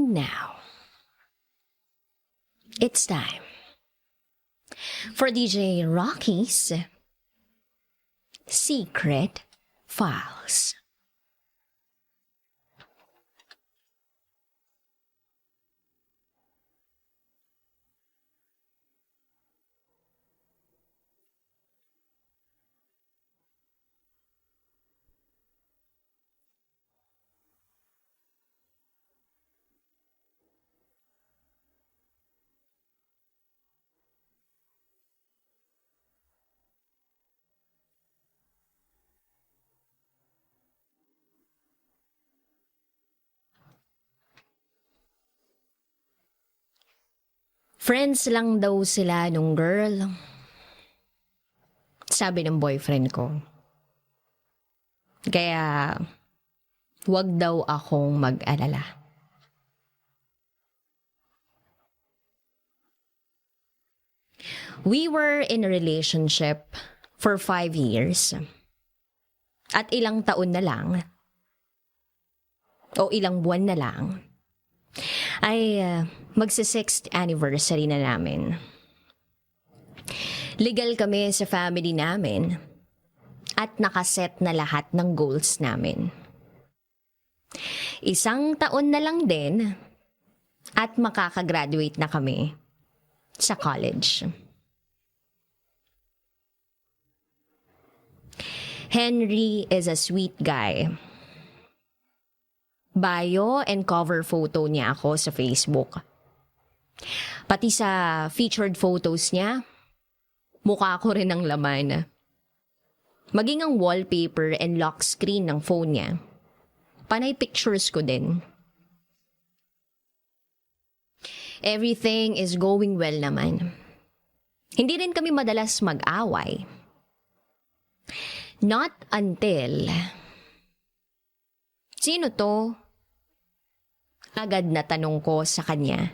And now, it's time for DJ Rocky's Secret Files. Friends lang daw sila nung girl. Sabi ng boyfriend ko. Kaya, wag daw akong mag-alala. We were in a relationship for 5 years. At ilang taon na lang, o ilang buwan na lang, ay magsa-6th anniversary na namin. Legal kami sa family namin at nakaset na lahat ng goals namin. 1 taon na lang din at makakagraduate na kami sa college. Henry is a sweet guy. Bio and cover photo niya ako sa Facebook. Pati sa featured photos niya, mukha ko rin ang laman. Maging ang wallpaper and lock screen ng phone niya, panay pictures ko din. Everything is going well naman. Hindi rin kami madalas mag-away. Not until... Sino to? Agad na tanong ko sa kanya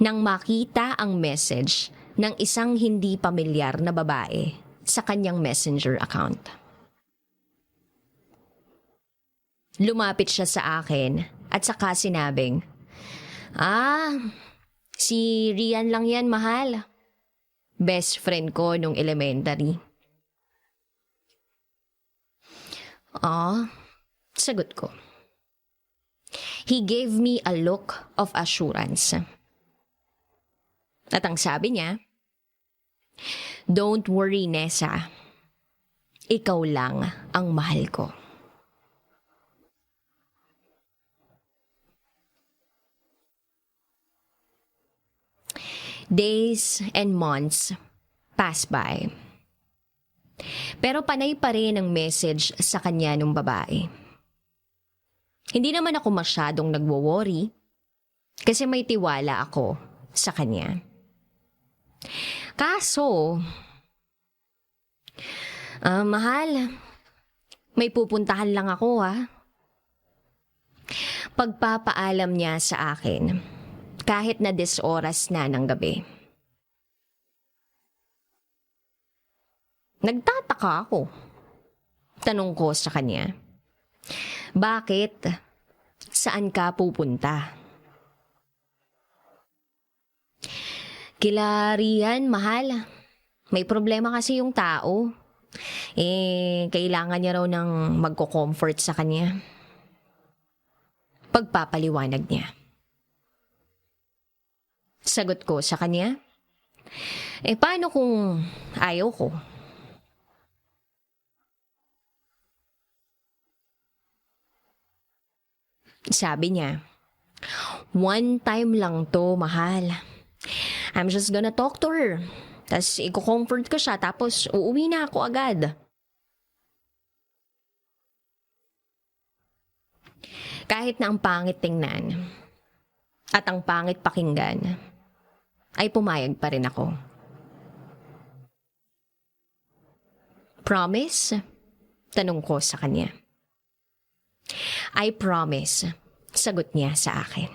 nang makita ang message ng isang hindi pamilyar na babae sa kanyang messenger account. Lumapit siya sa akin at saka sinabing, si Rian lang yan, mahal. Best friend ko nung elementary. Sagot ko. He gave me a look of assurance. At ang sabi niya, "Don't worry, Nessa. Ikaw lang ang mahal ko." Days and months pass by. Pero panay pa rin ang message sa kanya nung babae. Hindi naman ako masyadong nagwo-worry kasi may tiwala ako sa kanya. Kaso, mahal, may pupuntahan lang ako Pagpapaalam niya sa akin kahit na 10 oras na ng gabi. Nagtataka ako. Tanong ko sa kanya, bakit? Saan ka pupunta? Kila Rian, mahal. May problema kasi yung tao. Kailangan niya raw ng magko-comfort sa kanya. Pagpapaliwanag niya. Sagot ko sa kanya, paano kung ayaw ko? Sabi niya, 1 time lang to, mahal. I'm just gonna talk to her. Tapos i-comfort ko siya, tapos uuwi na ako agad. Kahit na ang pangit tingnan at ang pangit pakinggan, ay pumayag pa rin ako. Promise? Tanong ko sa kanya. I promise, sagot niya sa akin.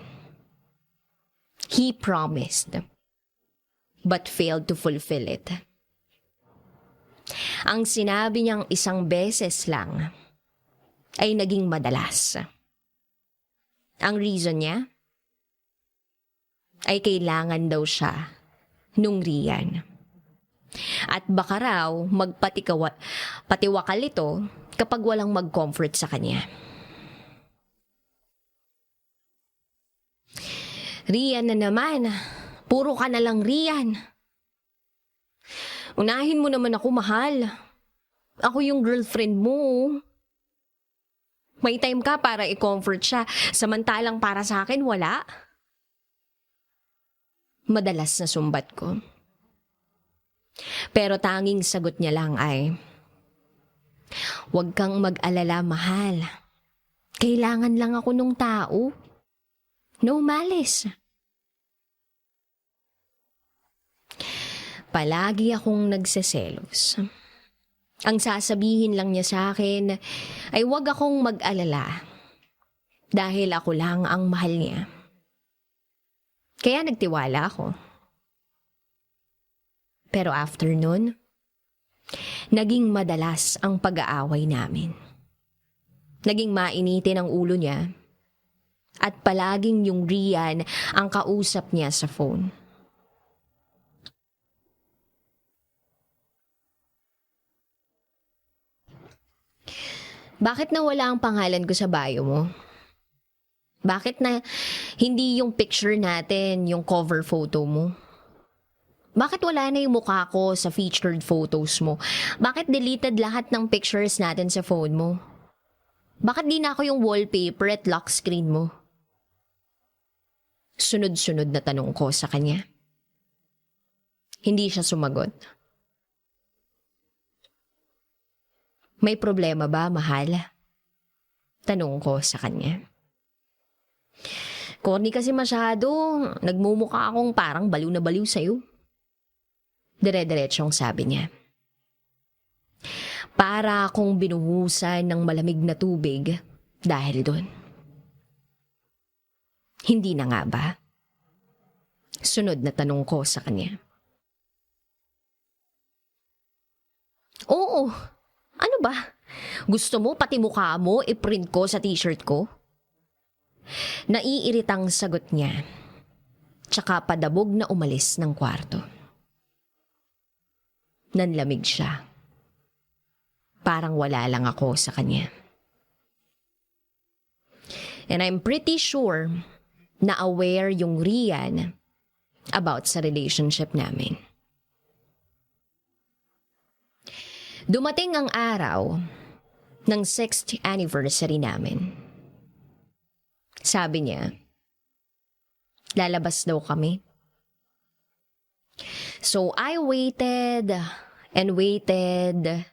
He promised, but failed to fulfill it. Ang sinabi niyang 1 beses lang ay naging madalas. Ang reason niya? ay kailangan daw siya nung Rian. At baka raw patiwakal ito kapag walang mag-comfort sa kanya. Rian na naman. Puro ka na lang Rian. Unahin mo naman ako, mahal. Ako yung girlfriend mo. May time ka para i-comfort siya, samantalang para sa akin wala. Madalas na sumbat ko. Pero tanging sagot niya lang ay, "Huwag kang mag-alala, mahal. Kailangan lang ako nung tao. No malice." Palagi akong nagseselos. Ang sasabihin lang niya sa akin ay huwag akong mag-alala dahil ako lang ang mahal niya. Kaya nagtiwala ako. Pero after nun, naging madalas ang pag-aaway namin. Naging mainitin ang ulo niya at palaging yung Rian ang kausap niya sa phone. Bakit nawala ang pangalan ko sa bio mo? Bakit na hindi yung picture natin, yung cover photo mo? Bakit wala na yung mukha ko sa featured photos mo? Bakit deleted lahat ng pictures natin sa phone mo? Bakit di na ako yung wallpaper at lock screen mo? Sunod-sunod na tanong ko sa kanya. Hindi siya sumagot. May problema ba, mahal? Tanong ko sa kanya. Corny kasi masyado. Nagmumukha akong parang baliw na baliw sa'yo. Dire-diretsong sabi niya. Para akong binuhusan ng malamig na tubig dahil doon. Hindi na nga ba? Sunod na tanong ko sa kanya. Oo. Ano ba? Gusto mo pati mukha mo i-print ko sa t-shirt ko? Naiiritang sagot niya. Tsaka padabog na umalis ng kwarto. Nanlamig siya. Parang wala lang ako sa kanya. And I'm pretty sure na aware yung Rian about sa relationship namin. Dumating ang araw ng 6th anniversary namin. Sabi niya, lalabas daw kami. So I waited and waited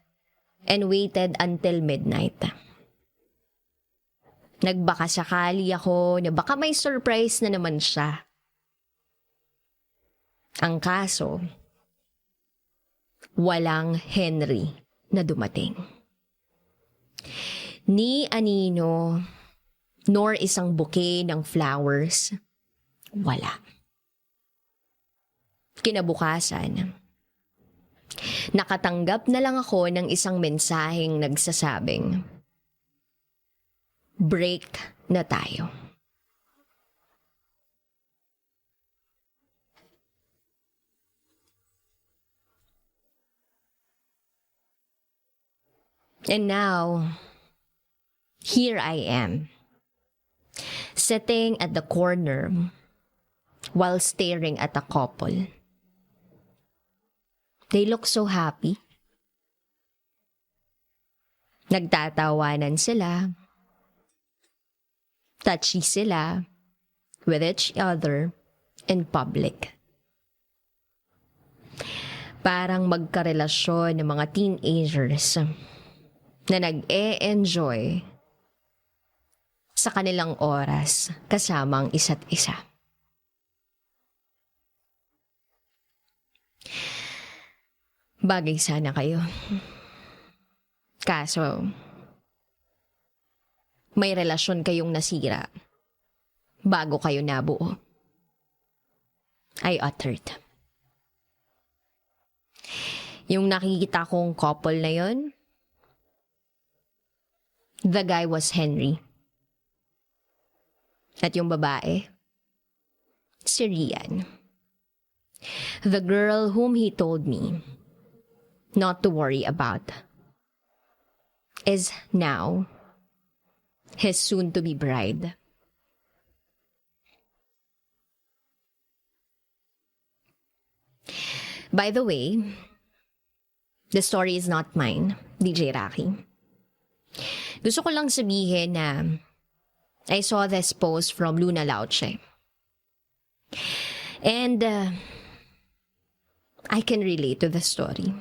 and waited until midnight. Nagbaka sakali ako na baka may surprise na naman siya. Ang kaso, walang Henry na dumating. Ni anino, nor isang bouquet ng flowers, wala. Kinabukasan, nakatanggap na lang ako ng isang mensaheng nagsasabing, break na tayo. And now, here I am, sitting at the corner while staring at a couple. They look so happy. Nagtatawanan sila. Touchy sila with each other in public. Parang magkarelasyon ng mga teenagers na nag-e-enjoy sa kanilang oras kasamang isa't isa. Bagay sana kayo. Kaso, may relasyon kayong nasira bago kayo nabuo. I uttered. Yung nakikita kong couple na yon, the guy was Henry. At yung babae, Si Rian. The girl whom he told me not to worry about is now his soon-to-be bride. By the way, the story is not mine, DJ Rocky. Gusto ko lang sabihin na I saw this post from Luna Lauche. And I can relate to the story.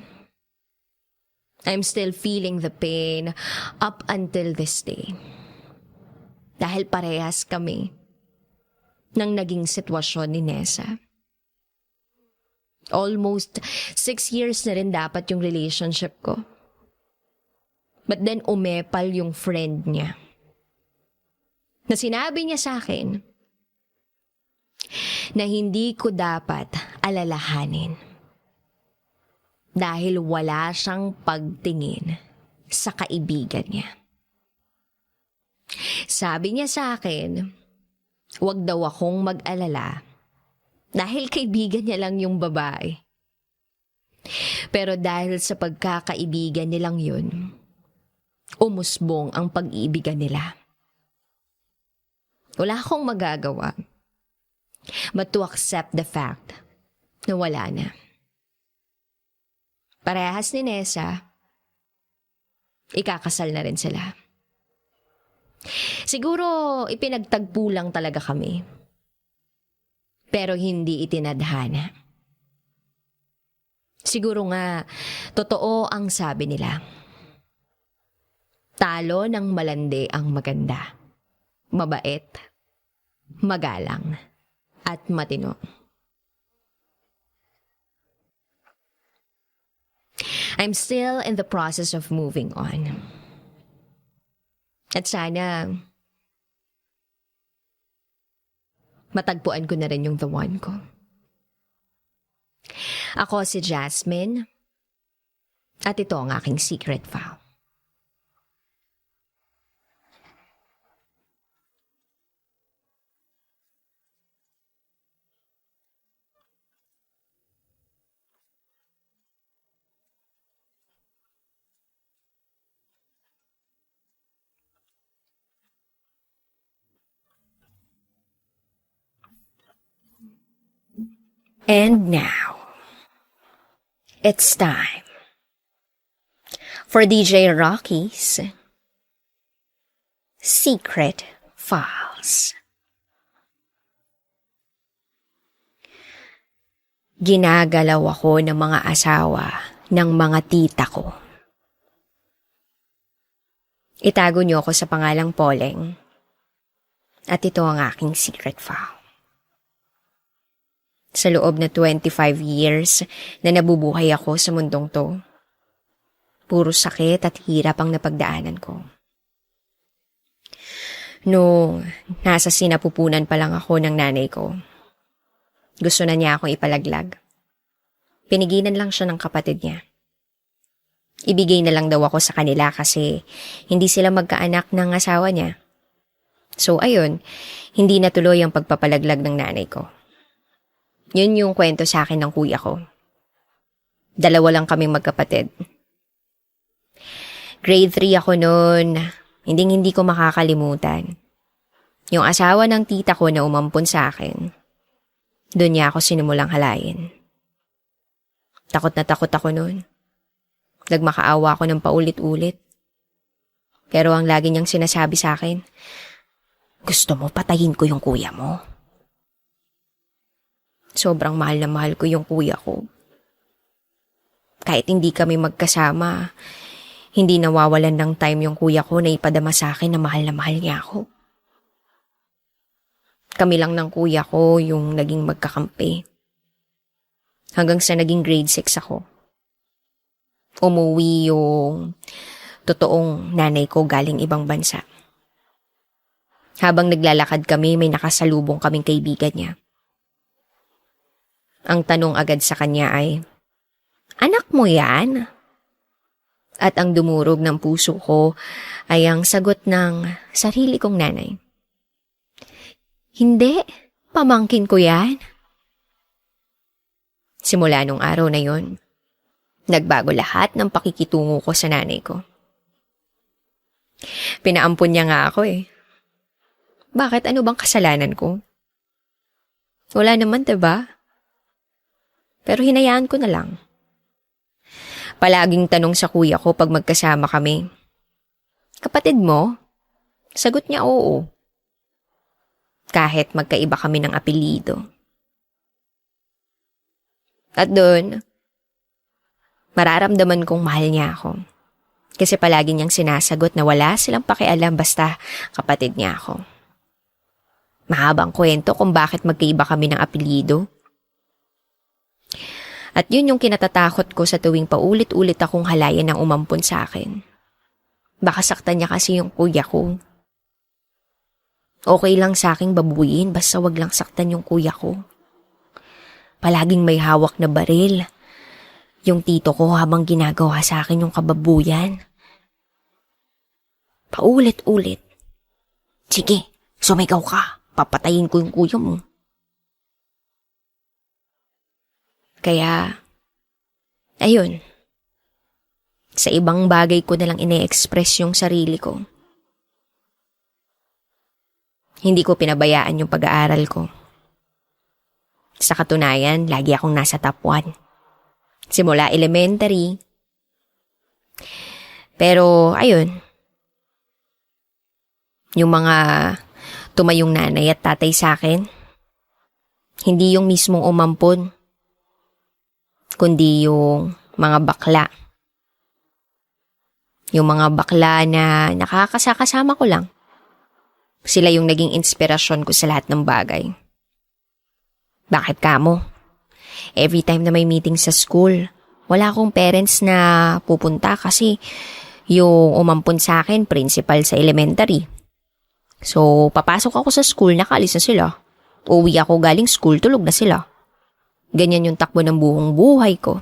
I'm still feeling the pain up until this day. Dahil parehas kami ng naging sitwasyon ni Nessa. Almost 6 years na rin dapat yung relationship ko. But then umepal yung friend niya. Na sinabi niya sa akin na hindi ko dapat alalahanin. Dahil wala siyang pagtingin sa kaibigan niya. Sabi niya sa akin, wag daw akong mag-alala dahil kaibigan niya lang yung babae. Pero dahil sa pagkakaibigan nilang yun, umusbong ang pag-iibigan nila. Wala akong magagawa but to accept the fact na wala na. Parehas ni Nessa, ikakasal na rin sila. Siguro ipinagtagpo lang talaga kami. Pero hindi itinadhana. Siguro nga, totoo ang sabi nila. Talo ng malandi ang maganda. Mabait, magalang, at matino. I'm still in the process of moving on. At sana, matagpuan ko na rin yung the one ko. Ako si Jasmine, at ito ang aking secret vow. And now, it's time for DJ Rocky's Secret Files. Ginagalaw ako ng mga asawa ng mga tita ko. Itago niyo ako sa pangalang Poleng. At ito ang aking secret file. Sa loob na 25 years na nabubuhay ako sa mundong to, puro sakit at hirap ang napagdaanan ko. Nung nasa sinapupunan pa lang ako ng nanay ko, gusto na niya akong ipalaglag. Pinigilan lang siya ng kapatid niya. Ibigay na lang daw ako sa kanila kasi hindi sila magkaanak ng asawa niya. So ayun, hindi natuloy ang pagpapalaglag ng nanay ko. Yun yung kwento sa akin ng kuya ko. 2 lang kaming magkapatid. Grade 3 ako noon, hindi ko makakalimutan. Yung asawa ng tita ko na umampon sa akin, doon niya ako sinimulang halayin. Takot na takot ako noon. Nagmakaawa ako ng paulit-ulit. Pero ang lagi niyang sinasabi sa akin, gusto mo patayin ko yung kuya mo? Sobrang mahal na mahal ko yung kuya ko. Kahit hindi kami magkasama, hindi nawawalan ng time yung kuya ko na ipadama sa akin na mahal niya ako. Kami lang ng kuya ko yung naging magkakampi. Hanggang sa naging grade 6 ako. Umuwi yung totoong nanay ko galing ibang bansa. Habang naglalakad kami, may nakasalubong kaming kaibigan niya. Ang tanong agad sa kanya ay, "Anak mo yan?" At ang dumurog ng puso ko ay ang sagot ng sarili kong nanay. "Hindi, Pamangkin ko yan. Simula nung araw na yon, nagbago lahat ng pakikitungo ko sa nanay ko. Pinaampun niya nga ako eh. Bakit? Ano bang kasalanan ko? Wala naman, diba? Pero hinayaan ko na lang. Palaging tanong sa kuya ko pag magkasama kami. Kapatid mo? Sagot niya oo. Kahit magkaiba kami ng apelyido. At doon, mararamdaman kong mahal niya ako. Kasi palagi niyang sinasagot na wala silang pakialam basta kapatid niya ako. Mahabang kwento kung bakit magkaiba kami ng apelyido. At yun yung kinatatakot ko sa tuwing paulit-ulit akong halayan ng umampon sa akin. Baka saktan niya kasi yung kuya ko. Okay lang sa aking babuyin basta wag lang saktan yung kuya ko. Palaging may hawak na baril. Yung tito ko habang ginagawa sa akin yung kababuyan. Paulit-ulit. Sige, sumigaw ka. Papatayin ko yung kuya mo. Kaya, ayun. Sa ibang bagay ko nalang ine-express yung sarili ko. Hindi ko pinabayaan yung pag-aaral ko. Sa katunayan, lagi akong nasa top 1. Simula elementary. Pero, ayun. Yung mga tumayong nanay at tatay sa akin, hindi yung mismong umampon, kundi yung mga bakla. Yung mga bakla na nakakasama ko lang. Sila yung naging inspirasyon ko sa lahat ng bagay. Bakit kamo? Every time na may meeting sa school, wala akong parents na pupunta kasi yung umampon sa akin, principal sa elementary. So, papasok ako sa school, nakaalis na sila. Uwi ako galing school, tulog na sila. Ganyan yung takbo ng buong buhay ko.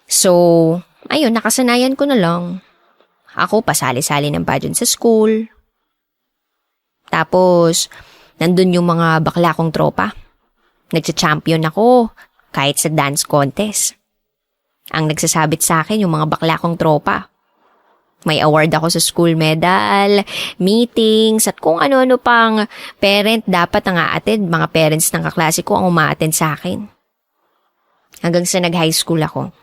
So, ayun, nakasanayan ko na lang. Ako, pasali-sali ng pageant sa school. Tapos, nandun yung mga bakla kong tropa. Nagsa-champion ako, kahit sa dance contest. Ang nagsasabit sa akin yung mga bakla kong tropa. May award ako sa school medal, meetings, at kung ano-ano pang parent dapat ang a-attend. Mga parents ng kaklase ko ang uma-attend sa akin. Hanggang sa nag-high school ako.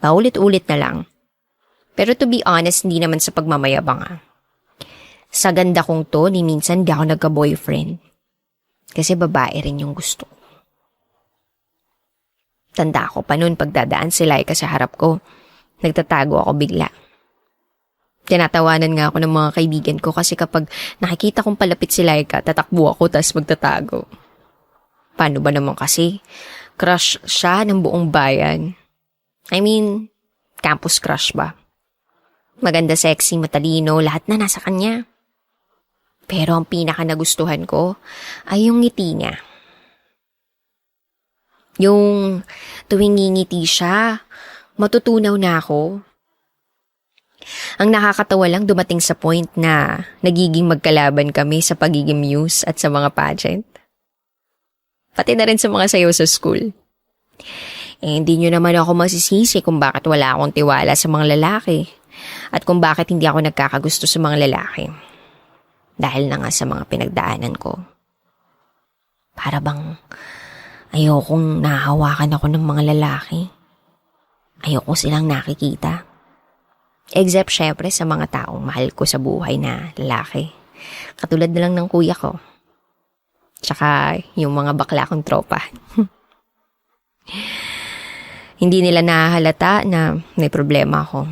Paulit-ulit na lang. Pero to be honest, hindi naman sa pagmamayabang . Sa ganda kong to, ni minsan di ako nagka-boyfriend. Kasi babae rin yung gusto ko. Tanda ko pa noon pagdadaan si Laika sa harap ko. Nagtatago ako bigla. Tinatawanan nga ako ng mga kaibigan ko kasi kapag nakikita kong palapit si Laika, tatakbo ako tas magtatago. Paano ba naman kasi? Crush siya ng buong bayan. I mean, campus crush ba? Maganda, sexy, matalino, lahat na nasa kanya. Pero ang pinaka nagustuhan ko ay yung ngiti niya. Yung tuwing ngingiti siya, matutunaw na ako. Ang nakakatawa lang dumating sa point na nagiging magkalaban kami sa pagiging muse at sa mga pageant. Pati na rin sa mga sayaw sa school. Hindi nyo naman ako masisisi kung bakit wala akong tiwala sa mga lalaki at kung bakit hindi ako nagkakagusto sa mga lalaki. Dahil na nga sa mga pinagdaanan ko. Para bang ayokong nahahawakan ako ng mga lalaki. Ayoko silang nakikita. Except syempre sa mga taong mahal ko sa buhay na lalaki. Katulad na lang ng kuya ko. Tsaka yung mga bakla kong tropa. Hindi nila nahahalata na may problema ako.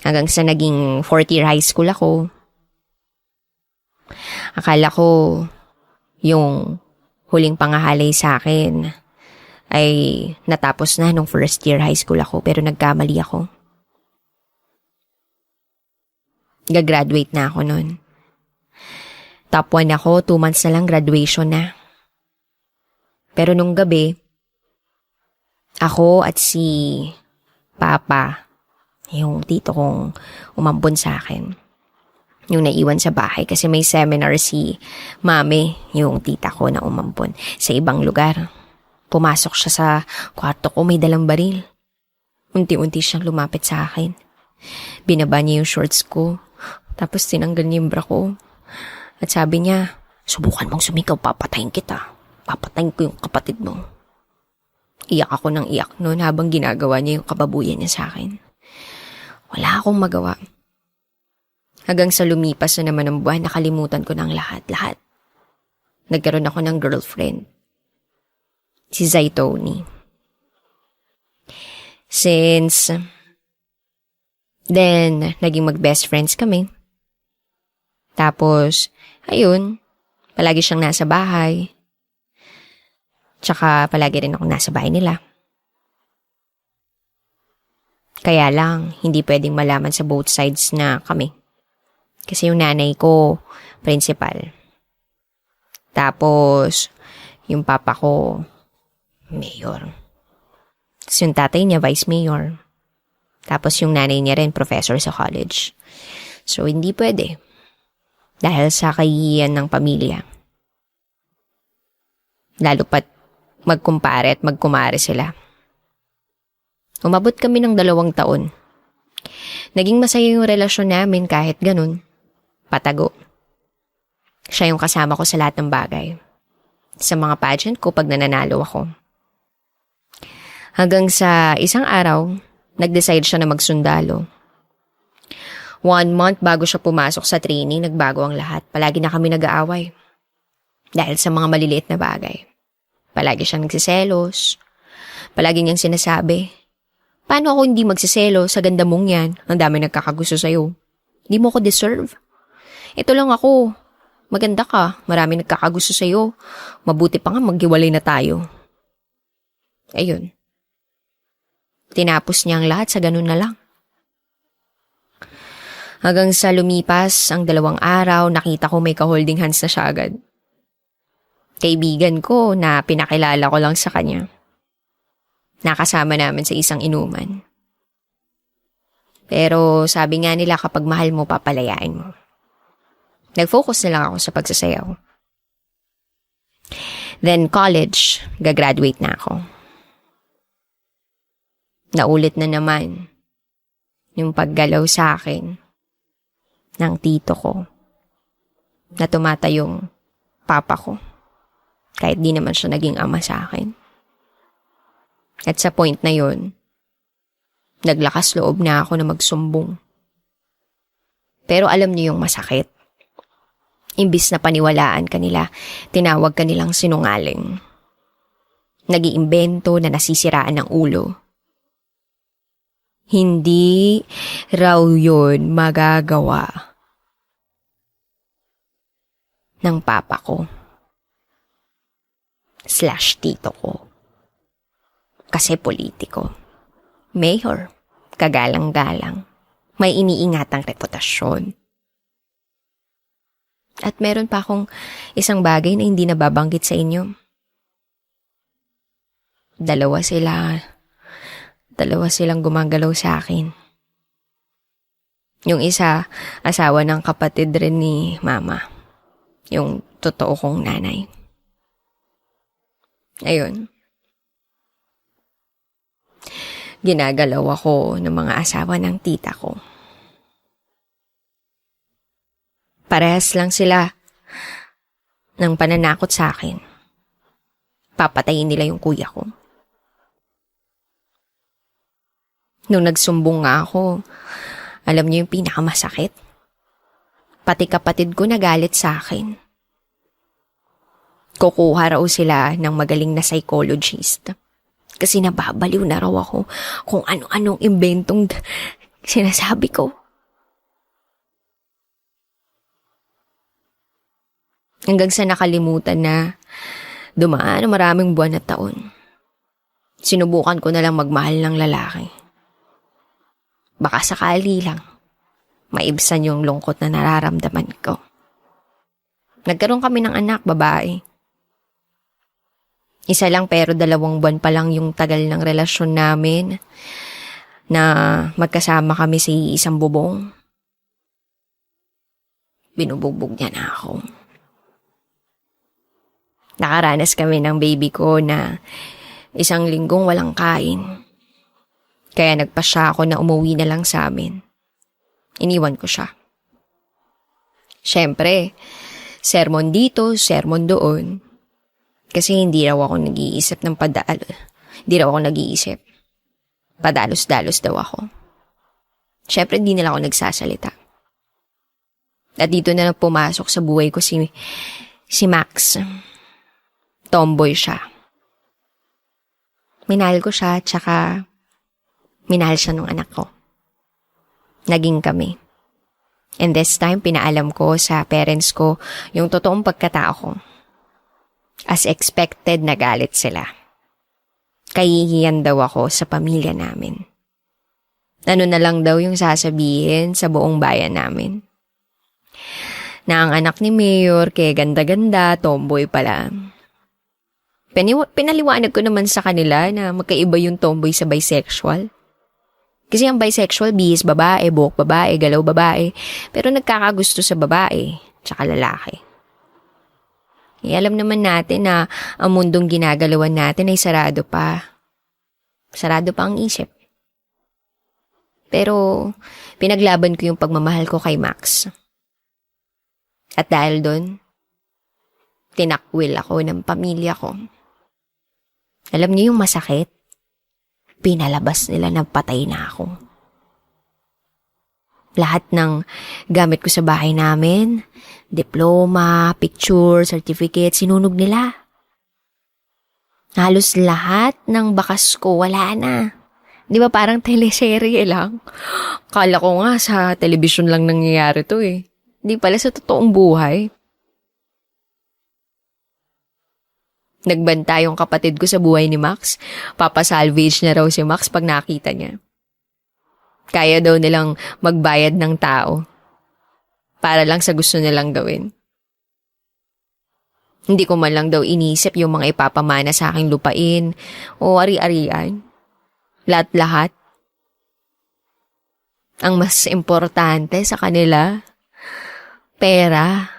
Hanggang sa naging 4th year high school ako. Akala ko yung huling pangahalay sa akin ay natapos na nung 1st year high school ako pero nagkamali ako. Gagraduate na ako nun. Top 1 ako, 2 months na lang graduation na. Pero nung gabi, ako at si Papa, yung tito kong umampon sa akin, Yung naiwan sa bahay kasi may seminar si mami, yung tita ko na umampon sa ibang lugar. Pumasok siya sa kwarto ko, may dalang baril. Unti-unti siyang lumapit sa akin. Binaba niya yung shorts ko, tapos tinanggal niya yung bra ko. At sabi niya, subukan mong sumigaw, papatayin kita. Papatayin ko yung kapatid mo. Iyak ako ng iyak noon habang ginagawa niya yung kababuyan niya sa akin. Wala akong magawa. Hanggang sa lumipas na naman ang buwan, nakalimutan ko ng lahat. Nagkaroon ako ng girlfriend. Si Zaitoni. Since then, naging mag-best friends kami. Tapos, ayun, palagi siyang nasa bahay. Tsaka palagi rin ako nasa bahay nila. Kaya lang, hindi pwedeng malaman sa both sides na kami. Kasi yung nanay ko, principal. Tapos, yung papa ko, mayor. Tapos yung tatay niya, vice mayor. Tapos yung nanay niya rin, professor sa college. So, hindi pwede. Dahil sa kahihiyan ng pamilya. Lalo pat magkumpare at magkumare sila. Umabot kami ng 2 taon. Naging masaya yung relasyon namin kahit ganun. Patago. Siya yung kasama ko sa lahat ng bagay. Sa mga pageant ko pag nananalo ako. Hanggang sa isang araw, nag-decide siya na magsundalo. 1 month bago siya pumasok sa training, nagbago ang lahat. Palagi na kami nag-aaway. Dahil sa mga maliliit na bagay. Palagi siyang nagsiselos. Palagi niyang sinasabi, paano ako hindi magsiselos sa ganda mong yan? Ang dami nagkakagusto sa'yo. Hindi mo ko deserve. Ito lang ako. Maganda ka. Marami nagkakagusto sa'yo. Mabuti pa nga maghiwalay na tayo. Ayun. Tinapos niya ang lahat sa ganun na lang. Hanggang sa lumipas ang 2 araw, nakita ko may ka-holding hands na siya agad. Kaibigan ko na pinakilala ko lang sa kanya. Nakasama namin sa isang inuman. Pero sabi nga nila kapag mahal mo, papalayain mo. Nag-focus na lang ako sa pagsasayaw. Then college, gagraduate na ako. Naulit na naman yung paggalaw sa akin ng tito ko na tumatayong papa ko. Kahit di naman siya naging ama sa akin. At sa point na yon, naglakas loob na ako na magsumbong. Pero alam niyo yung masakit. Imbis na paniwalaan kanila, tinawag kanilang sinungaling. Nag-iimbento na nasisiraan ng ulo. Hindi raw yun magagawa ng papa ko / tito ko. Kasi politiko. Mayor, kagalang-galang. May iniingatang reputasyon. At meron pa akong isang bagay na hindi nababanggit sa inyo. Dalawa silang gumagalaw sa akin. Yung isa, asawa ng kapatid rin ni mama. Yung totoo kong nanay. Ayun. Ginagalaw ako ng mga asawa ng tita ko. Parehas lang sila ng pananakot sa akin. Papatayin nila yung kuya ko. Nung nagsumbong nga ako, alam niyo yung pinakamasakit? Pati kapatid ko nagalit sa akin. Kukuha raw sila ng magaling na psychologist. Kasi nababaliw na raw ako kung ano-anong imbentong sinasabi ko. Hanggang sa nakalimutan na dumaan ang maraming buwan at taon. Sinubukan ko na lang magmahal ng lalaki. Baka sakali lang, maibsan yung lungkot na nararamdaman ko. Nagkaroon kami ng anak, babae. Isa lang pero 2 buwan pa lang yung tagal ng relasyon namin na magkasama kami sa isang bubong. binubugbog niya na ako. Nakaranas kami ng baby ko na 1 linggong walang kain. Kaya nagpasya ako na umuwi na lang sa amin. Iniwan ko siya. Siyempre, sermon dito, sermon doon. Kasi hindi raw ako nag-iisip ng Hindi raw ako nag-iisip. Padalos-dalos daw ako. Siyempre, hindi nila ako nagsasalita. At dito na lang pumasok sa buhay ko si Max. Tomboy siya. Minahal ko siya, tsaka minahal siya nung anak ko. Naging kami. And this time, pinaalam ko sa parents ko yung totoong pagkatao ko. As expected, nagalit sila. Kahihiyan daw ako sa pamilya namin. Ano na lang daw yung sasabihin sa buong bayan namin. Na ang anak ni Mayor, kaya ganda-ganda, tomboy pala. Pinaliwanag ko naman sa kanila na magkaiba yung tomboy sa bisexual. Kasi ang bisexual, bihis babae, buhok babae, galaw babae, pero nagkakagusto sa babae, tsaka lalaki. Alam naman natin na ang mundong ginagalawan natin ay sarado pa. Sarado pa ang isip. Pero pinaglaban ko yung pagmamahal ko kay Max. At dahil doon, tinakwil ako ng pamilya ko. Alam niyo yung masakit? Pinalabas nila na patay na ako. Lahat ng gamit ko sa bahay namin, diploma, picture, certificate, sinunog nila. Halos lahat ng bakas ko wala na. Di ba parang teleserye lang? Kala ko nga sa television lang nangyayari to eh. Di pala sa totoong buhay. Nagbanta yung kapatid ko sa buhay ni Max. Papasalvage na raw si Max pag nakita niya. Kaya daw nilang magbayad ng tao. Para lang sa gusto nilang gawin. Hindi ko man lang daw inisip yung mga ipapamana sa aking lupain o ari-arian. Lahat-lahat. Ang mas importante sa kanila, pera,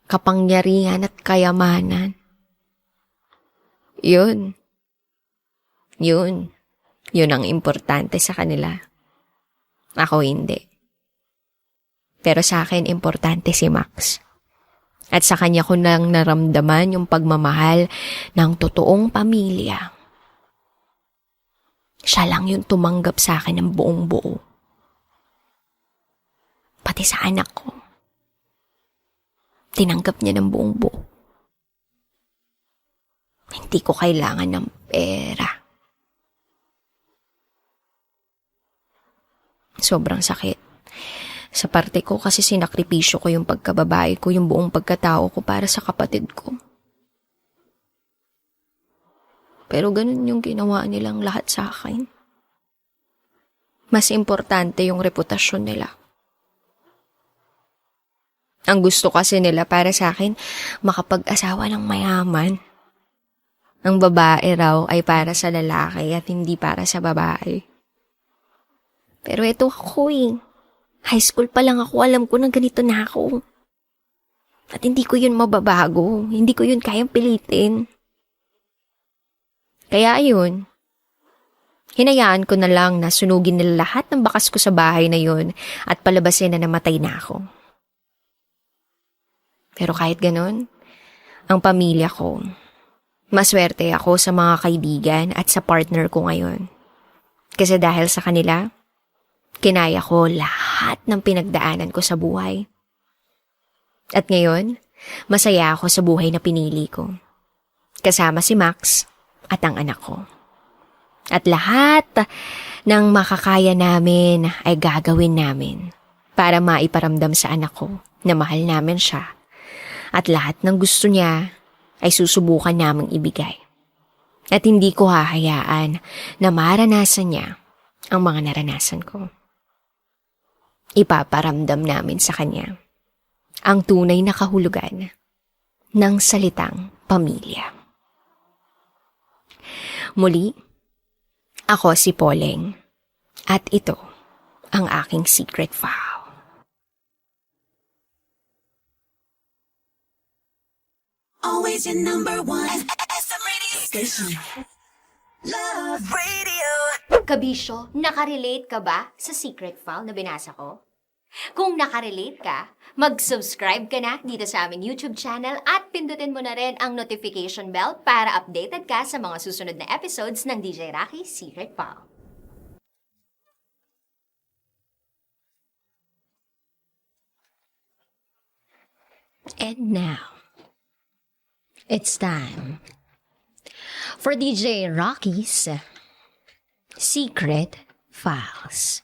kapangyarihan at kayamanan. Yun. Yun ang importante sa kanila. Ako hindi. Pero sa akin, importante si Max. At sa kanya ko nang naramdaman yung pagmamahal ng totoong pamilya. Siya lang yung tumanggap sa akin ng buong buo. Pati sa anak ko. Tinanggap niya ng buong buo. Hindi ko kailangan ng pera. Sobrang sakit. Sa parte ko kasi sinakripisyo ko yung pagkababae ko, yung buong pagkatao ko para sa kapatid ko. Pero ganun yung ginawa nilang lahat sa akin. Mas importante yung reputasyon nila. Ang gusto kasi nila para sa akin, makapag-asawa ng mayaman. Ang babae raw ay para sa lalaki at hindi para sa babae. Pero ito ako eh. High school pa lang ako, alam ko na ganito na ako. At hindi ko yun mababago. Hindi ko yun kayang pilitin. Kaya ayun, hinayaan ko na lang na sunugin nila lahat ng bakas ko sa bahay na yun at palabasin na namatay na ako. Pero kahit ganun, ang pamilya ko, maswerte ako sa mga kaibigan at sa partner ko ngayon. Kasi dahil sa kanila, kinaya ko lahat ng pinagdaanan ko sa buhay. At ngayon, masaya ako sa buhay na pinili ko. Kasama si Max at ang anak ko. At lahat ng makakaya namin ay gagawin namin para maiparamdam sa anak ko na mahal namin siya. At lahat ng gusto niya ay susubukan naming ibigay. At hindi ko hahayaan na maranasan niya ang mga naranasan ko. Ipaparamdam namin sa kanya ang tunay na kahulugan ng salitang pamilya. Muli, ako si Poleng at ito ang aking secret vow. always your number one. SM radio station. Love Radio. Kabisyo, nakarelate ka ba sa secret file na binasa ko? Kung nakarelate ka, mag-subscribe ka na dito sa aming YouTube channel at pindutin mo na rin ang notification bell para updated ka sa mga susunod na episodes ng DJ Rocky Secret File. And now, it's time for DJ Rocky's Secret Files.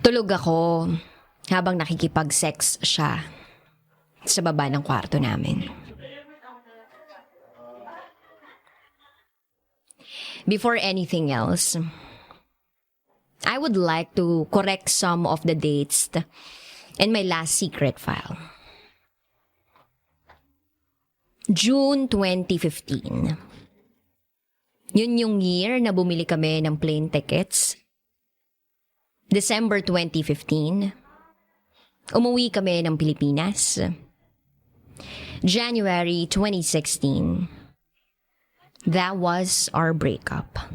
Tulog ako habang nakikipag-sex siya sa baba ng kwarto namin. Before anything else, I would like to correct some of the dates in my last secret file. June 2015. Yun yung year na bumili kami ng plane tickets. December 2015, umuwi kami ng Pilipinas. January 2016, that was our breakup.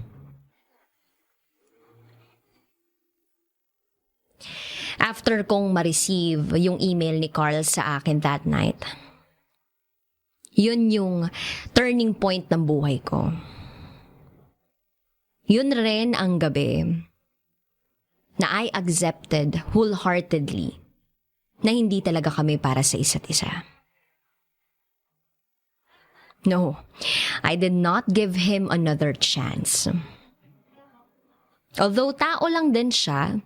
After kong ma-receive yung email ni Carl sa akin that night, yun yung turning point ng buhay ko. Yun rin ang gabi na I accepted wholeheartedly na hindi talaga kami para sa isa't isa. No, I did not give him another chance. Although tao lang din siya,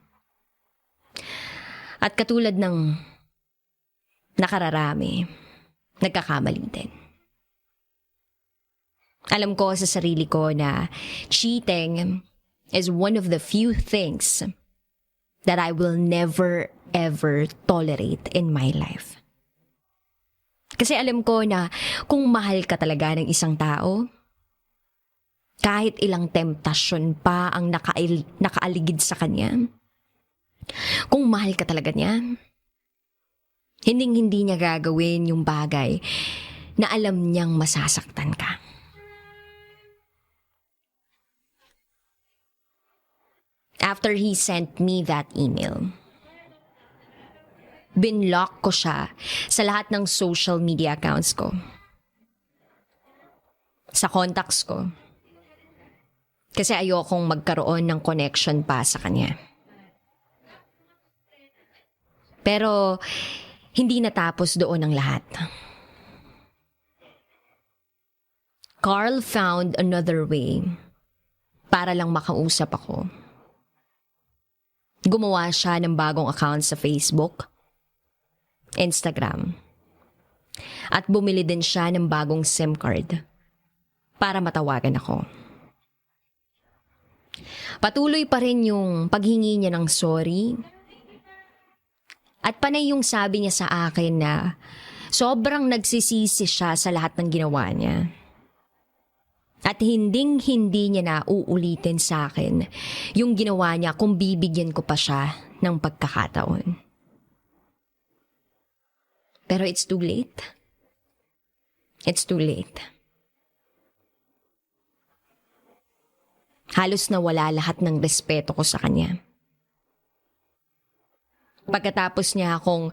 at katulad ng nakararami, nagkakamali din. Alam ko sa sarili ko na cheating is one of the few things that I will never ever tolerate in my life. Kasi alam ko na kung mahal ka talaga ng isang tao, kahit ilang temptasyon pa ang nakaaligid sa kanya, kung mahal ka talaga niya, hindi niya gagawin yung bagay na alam niyang masasaktan ka. After he sent me that email, binlock ko siya sa lahat ng social media accounts ko. Sa contacts ko. Kasi ayokong magkaroon ng connection pa sa kanya. Pero hindi natapos doon ang lahat. Carl found another way para lang makausap ako. Gumawa siya ng bagong account sa Facebook, Instagram, at bumili din siya ng bagong SIM card para matawagan ako. Patuloy pa rin yung paghingi niya ng sorry at panay yung sabi niya sa akin na sobrang nagsisisi siya sa lahat ng ginawa niya. At hindi niya na uulitin sa akin yung ginawa niya kung bibigyan ko pa siya ng pagkakataon. Pero it's too late. It's too late. Halos nawala lahat ng respeto ko sa kanya. Pagkatapos niya akong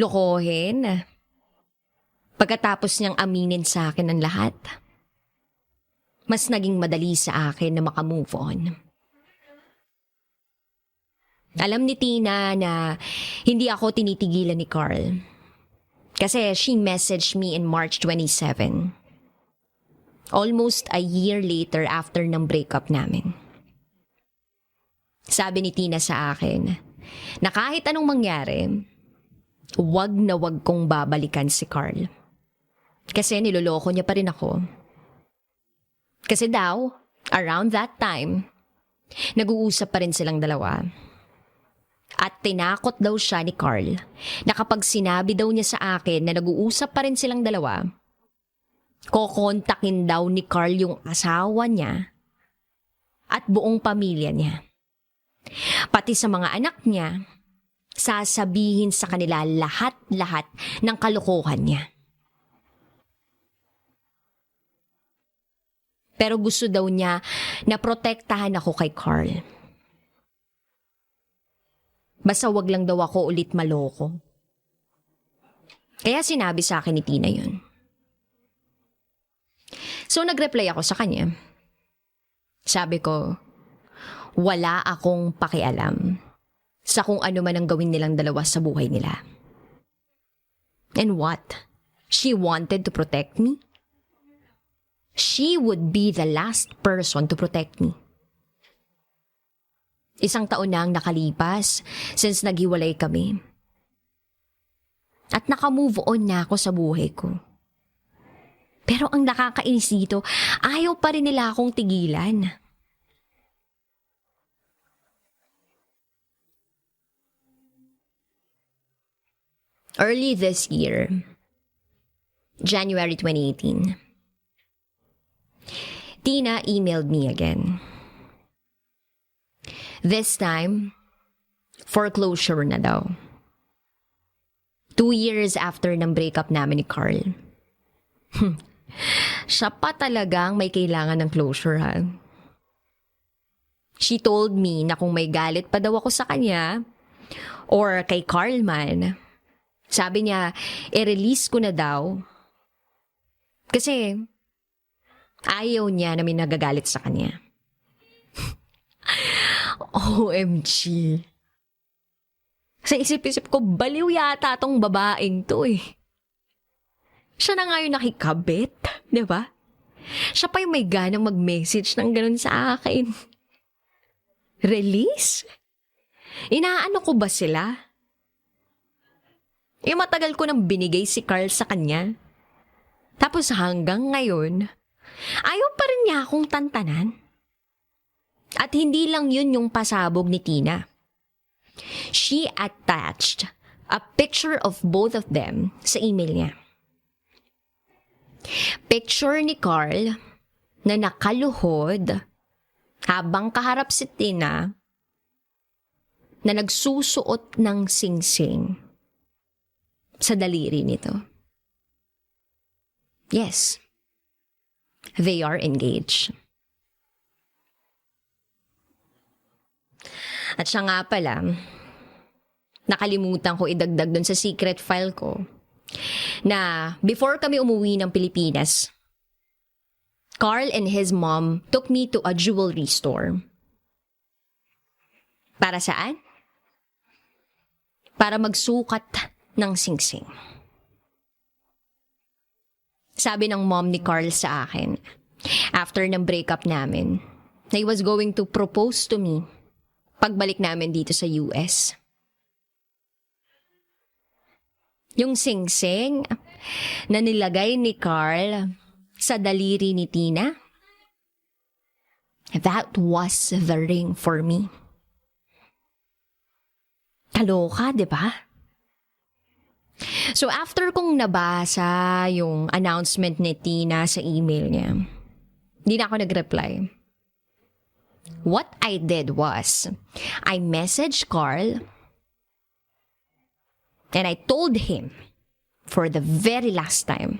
lokohin, pagkatapos niyang aminin sa akin ang lahat, mas naging madali sa akin na makamove on. Alam ni Tina na hindi ako tinitigilan ni Carl. Kasi she messaged me in March 27. Almost a year later after ng breakup namin. Sabi ni Tina sa akin na kahit anong mangyari, wag na wag kong babalikan si Carl. Kasi niloloko niya pa rin ako. Kasi daw, around that time, nag-uusap pa rin silang dalawa. At tinakot daw siya ni Carl na kapag sinabi daw niya sa akin na nag-uusap pa rin silang dalawa, kokontakin daw ni Carl yung asawa niya at buong pamilya niya. Pati sa mga anak niya, sasabihin sa kanila lahat-lahat ng kalokohan niya. Pero gusto daw niya na protektahan ako kay Carl. Basta wag lang daw ako ulit maloko. Kaya sinabi sa akin ni Tina yun. So nag-reply ako sa kanya. Sabi ko, wala akong pakialam sa kung ano man ang gawin nilang dalawa sa buhay nila. And what? She wanted to protect me? She would be the last person to protect me. 1 taon na ang nakalipas since naghiwalay kami. At naka-move on na ako sa buhay ko. Pero ang nakakainis dito, ayaw pa rin nila akong tigilan. Early this year, January 2018, Tina emailed me again. This time, foreclosure na daw. 2 years after ng breakup namin ni Carl. Siya pa talagang may kailangan ng closure, ha? She told me na kung may galit pa daw ako sa kanya, or kay Carl man, sabi niya, i-release ko na daw. Kasi ayaw niya na may nagagalit sa kanya. OMG. Sa isip-isip ko, baliw yata tong babaeng to eh. Siya na nga yung nakikabit, di ba? Siya pa yung may ganang mag-message ng ganun sa akin. Release? Inaano ko ba sila? Matagal ko nang binigay si Carl sa kanya. Tapos hanggang ngayon, ayaw pa rin niya akong tantanan. At hindi lang yun yung pasabog ni Tina. She attached a picture of both of them sa email niya. Picture ni Carl na nakaluhod habang kaharap si Tina na nagsusuot ng singsing sa daliri nito. Yes, they are engaged. At siya nga pala, nakalimutan ko idagdag dun sa secret file ko na before kami umuwi ng Pilipinas, Carl and his mom took me to a jewelry store. Para saan? Para magsukat ng singsing. Sabi ng mom ni Carl sa akin, after ng breakup namin, na he was going to propose to me pagbalik namin dito sa US. Yung singsing na nilagay ni Carl sa daliri ni Tina, that was the ring for me. Kaloka, di ba? So after kong nabasa yung announcement ni Tina sa email niya, hindi na ako nag-reply. What I did was, I messaged Carl and I told him for the very last time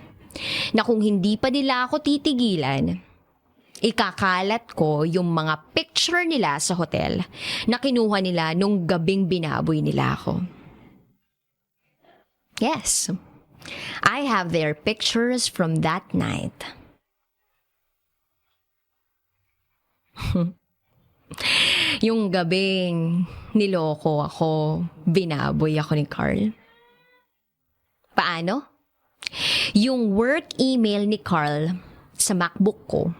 na kung hindi pa nila ako titigilan, ikakalat ko yung mga picture nila sa hotel na kinuha nila nung gabing binaboy nila ako. Yes, I have their pictures from that night. Yung gabing niloko ako, binaboy ako ni Carl. Paano? Yung work email ni Carl sa MacBook ko,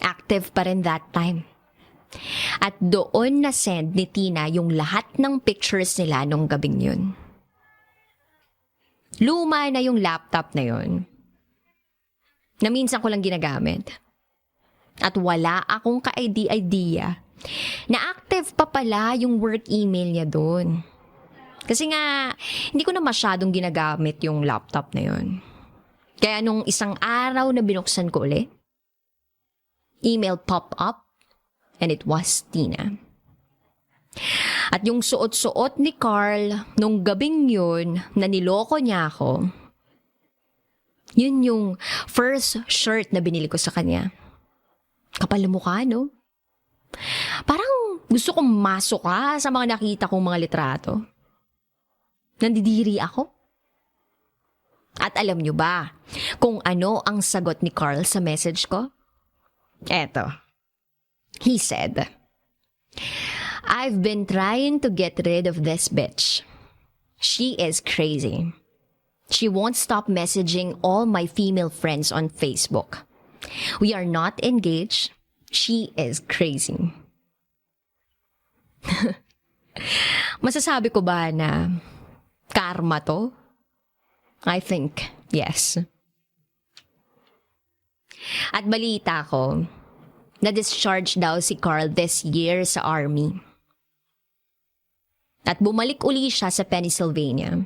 active pa rin that time. At doon na-send ni Tina yung lahat ng pictures nila nung gabing yun. Luma na yung laptop na yun. na minsan ko lang ginagamit. At wala akong ka-idea na active pa pala yung work email niya doon. Kasi nga, hindi ko na masyadong ginagamit yung laptop na yun. Kaya nung isang araw na binuksan ko ulit, email pop up and it was Tina. At yung suot-suot ni Carl nung gabing yun na niloko niya ako, yun yung first shirt na binili ko sa kanya. Kapal na mukha, no? Parang gusto kong masok sa mga nakita kong mga litrato. Nandidiri ako. At alam nyo ba kung ano ang sagot ni Carl sa message ko? Eto. He said, "I've been trying to get rid of this bitch. She is crazy. She won't stop messaging all my female friends on Facebook. We are not engaged. She is crazy." Masasabi ko ba na karma to? I think yes. At balita ko, na-discharge daw si Carl this year sa army. At bumalik uli siya sa Pennsylvania.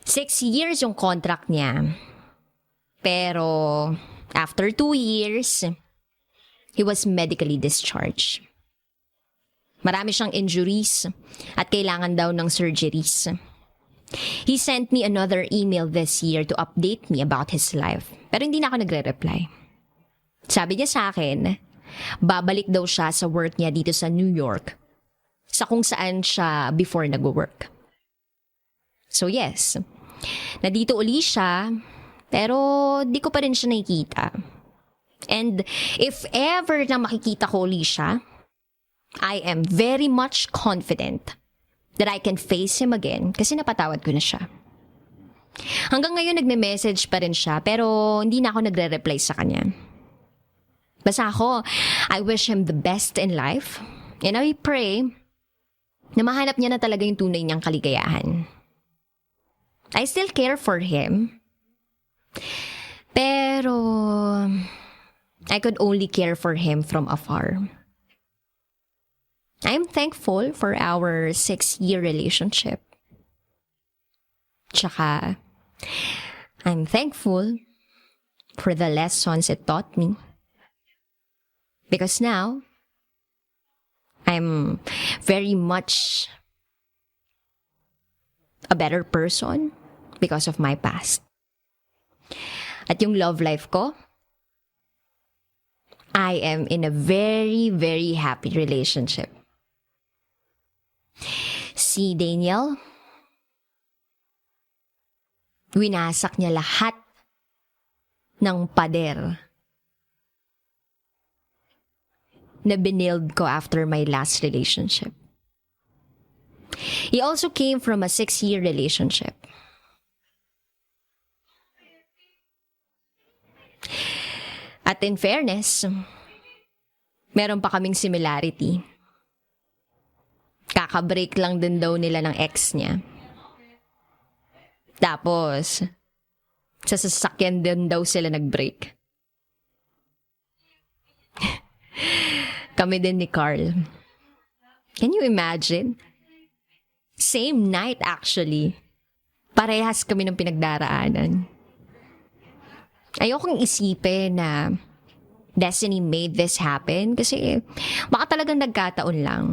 6 years yung contract niya. Pero after 2 years, he was medically discharged. Marami siyang injuries at kailangan daw ng surgeries. He sent me another email this year to update me about his life. Pero hindi na ako nagre-reply. Sabi niya sa akin, babalik daw siya sa work niya dito sa New York, sa kung saan siya before nag-work. So yes, nandito uli siya, pero di ko pa rin siya nakikita. And if ever na makikita ko uli siya, I am very much confident that I can face him again kasi napatawad ko na siya. Hanggang ngayon nagme-message pa rin siya pero hindi na ako nagre-reply sa kanya. Basta ako, I wish him the best in life and I pray na mahanap niya na talaga yung tunay niyang kaligayahan. I still care for him, pero I could only care for him from afar. I'm thankful for our 6-year relationship. Tsaka, I'm thankful for the lessons it taught me. Because now, I'm very much a better person because of my past. At yung love life ko, I am in a very, very happy relationship. Si Daniel, winasak niya lahat ng pader na binild ko after my last relationship. He also came from a 6-year relationship. At in fairness, meron pa kaming similarity. Kakabreak lang din daw nila ng ex niya. Tapos, sa sasakyan din daw sila nag-break. Kami din ni Carl. Can you imagine? Same night actually. Parehas kami ng pinagdaraanan. Ayokong isipin na destiny made this happen kasi baka talagang nagkataon lang.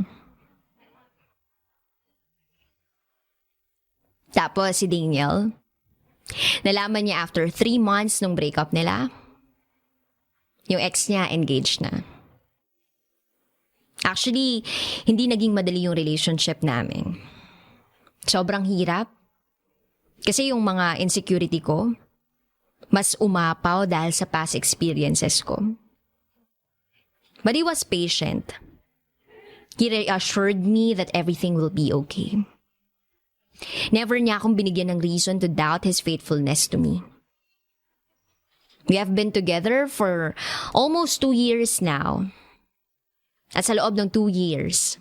Tapos si Daniel, nalaman niya after 3 months nung breakup nila, yung ex niya engaged na. Actually, hindi naging madali yung relationship namin. Sobrang hirap. Kasi yung mga insecurity ko, mas umapaw dahil sa past experiences ko. But he was patient. He reassured me that everything will be okay. Never niya akong binigyan ng reason to doubt his faithfulness to me. We have been together for almost 2 years now. At sa loob ng 2 years,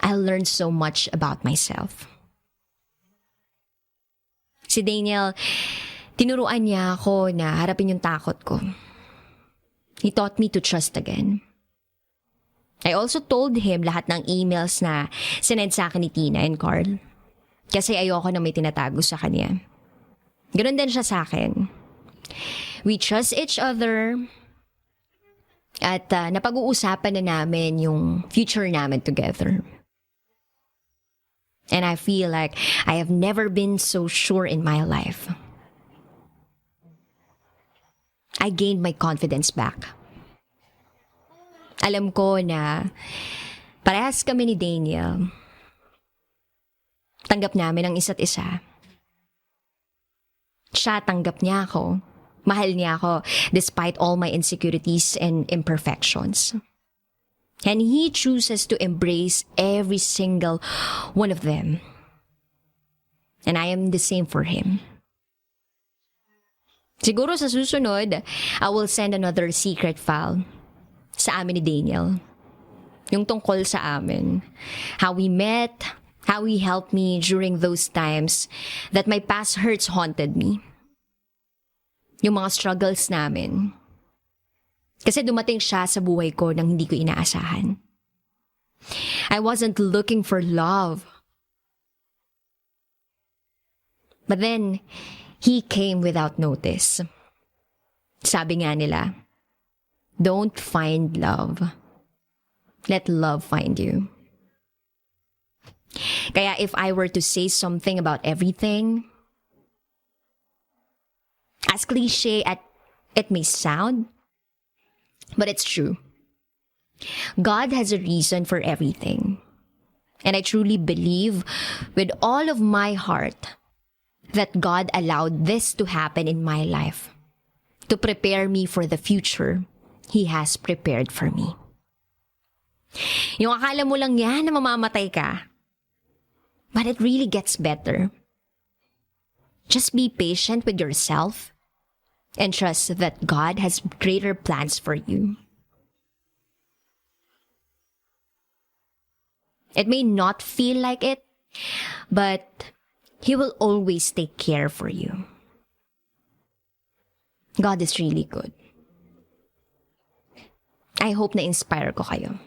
I learned so much about myself. Si Daniel, Tinuruan niya ako na harapin yung takot ko. He taught me to trust again. I also told him lahat ng emails na sinend sa akin ni Tina and Carl. Kasi ayoko na may tinatago sa kanya. Ganun din siya sa akin. We trust each other. At napag-uusapan na namin yung future namin together. And I feel like I have never been so sure in my life. I gained my confidence back. Alam ko na parehas kami ni Daniel. Tanggap namin ang isa't isa. Siya tanggap niya ako. Mahal niya ako despite all my insecurities and imperfections. And he chooses to embrace every single one of them. And I am the same for him. Siguro sa susunod, I will send another secret file sa amin ni Daniel. Yung tungkol sa amin. How we met, how he helped me during those times that my past hurts haunted me. Yung mga struggles namin. Kasi dumating siya sa buhay ko nang hindi ko inaasahan. I wasn't looking for love. But then, he came without notice. Sabi nga nila, don't find love. Let love find you. Kaya if I were to say something about everything, as cliche as it may sound, but it's true. God has a reason for everything. And I truly believe with all of my heart that God allowed this to happen in my life to prepare me for the future He has prepared for me. Yung akala mo lang yan na mamamatay ka. But it really gets better. Just be patient with yourself and trust that God has greater plans for you. It may not feel like it, but He will always take care for you. God is really good. I hope na-inspire ko kayo.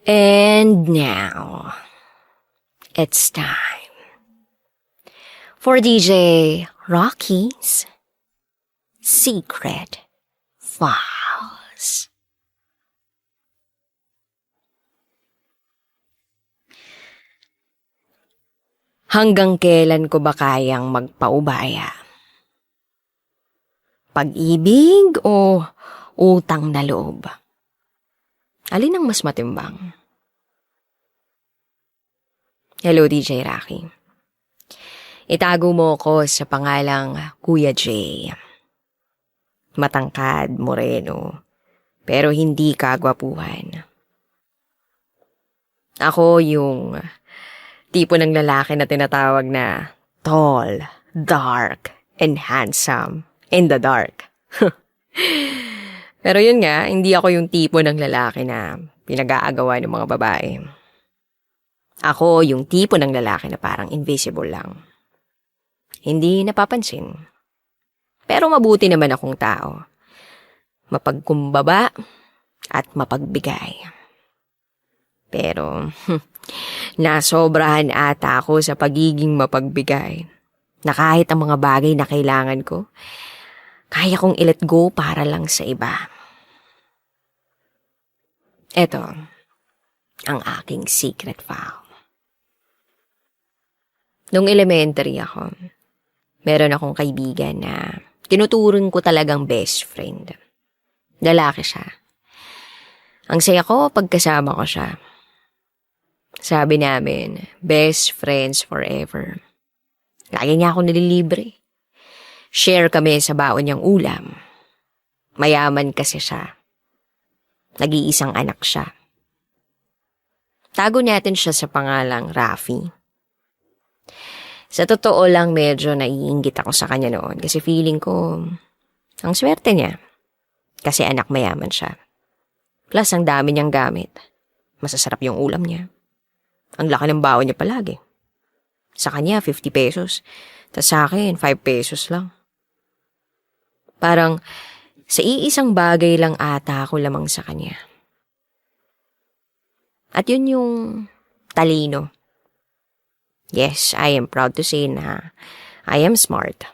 And now, it's time for DJ Rocky's Secret Files. Hanggang kailan ko ba kayang magpaubaya? Pag-ibig o utang na loob? Alin ang mas matimbang? Hello, DJ Rocky. Itago mo ko sa pangalang Kuya Jay. Matangkad, moreno, pero hindi kagwapuhan. Ako yung tipo ng lalaki na tinatawag na tall, dark, and handsome in the dark. Pero yun nga, hindi ako yung tipo ng lalaki na pinag-aagawa ng mga babae. Ako yung tipo ng lalaki na parang invisible lang. Hindi napapansin. Pero mabuti naman akong tao. Mapagkumbaba at mapagbigay. Pero nasobrahan ata ako sa pagiging mapagbigay. Na kahit ang mga bagay na kailangan ko, kaya kong i-let go para lang sa iba. Eto, ang aking secret file. Nung elementary ako, meron akong kaibigan na tinuturing ko talagang best friend. Lalaki siya. Ang saya ko pagkasama ko siya. Sabi namin, best friends forever. Lagi niya ako nililibre. Share kami sa baon niyang ulam. Mayaman kasi siya. Nag-iisang anak siya. Tago natin siya sa pangalang Rafi. Sa totoo lang, medyo naiinggit ako sa kanya noon kasi feeling ko, ang swerte niya. Kasi anak mayaman siya. Plus, ang dami niyang gamit. Masasarap yung ulam niya. Ang laki ng baon niya palagi. Sa kanya, 50 pesos. Tapos sa akin, 5 pesos lang. Parang, sa iisang bagay lang ata ako lamang sa kanya. At yun yung talino. Yes, I am proud to say na I am smart.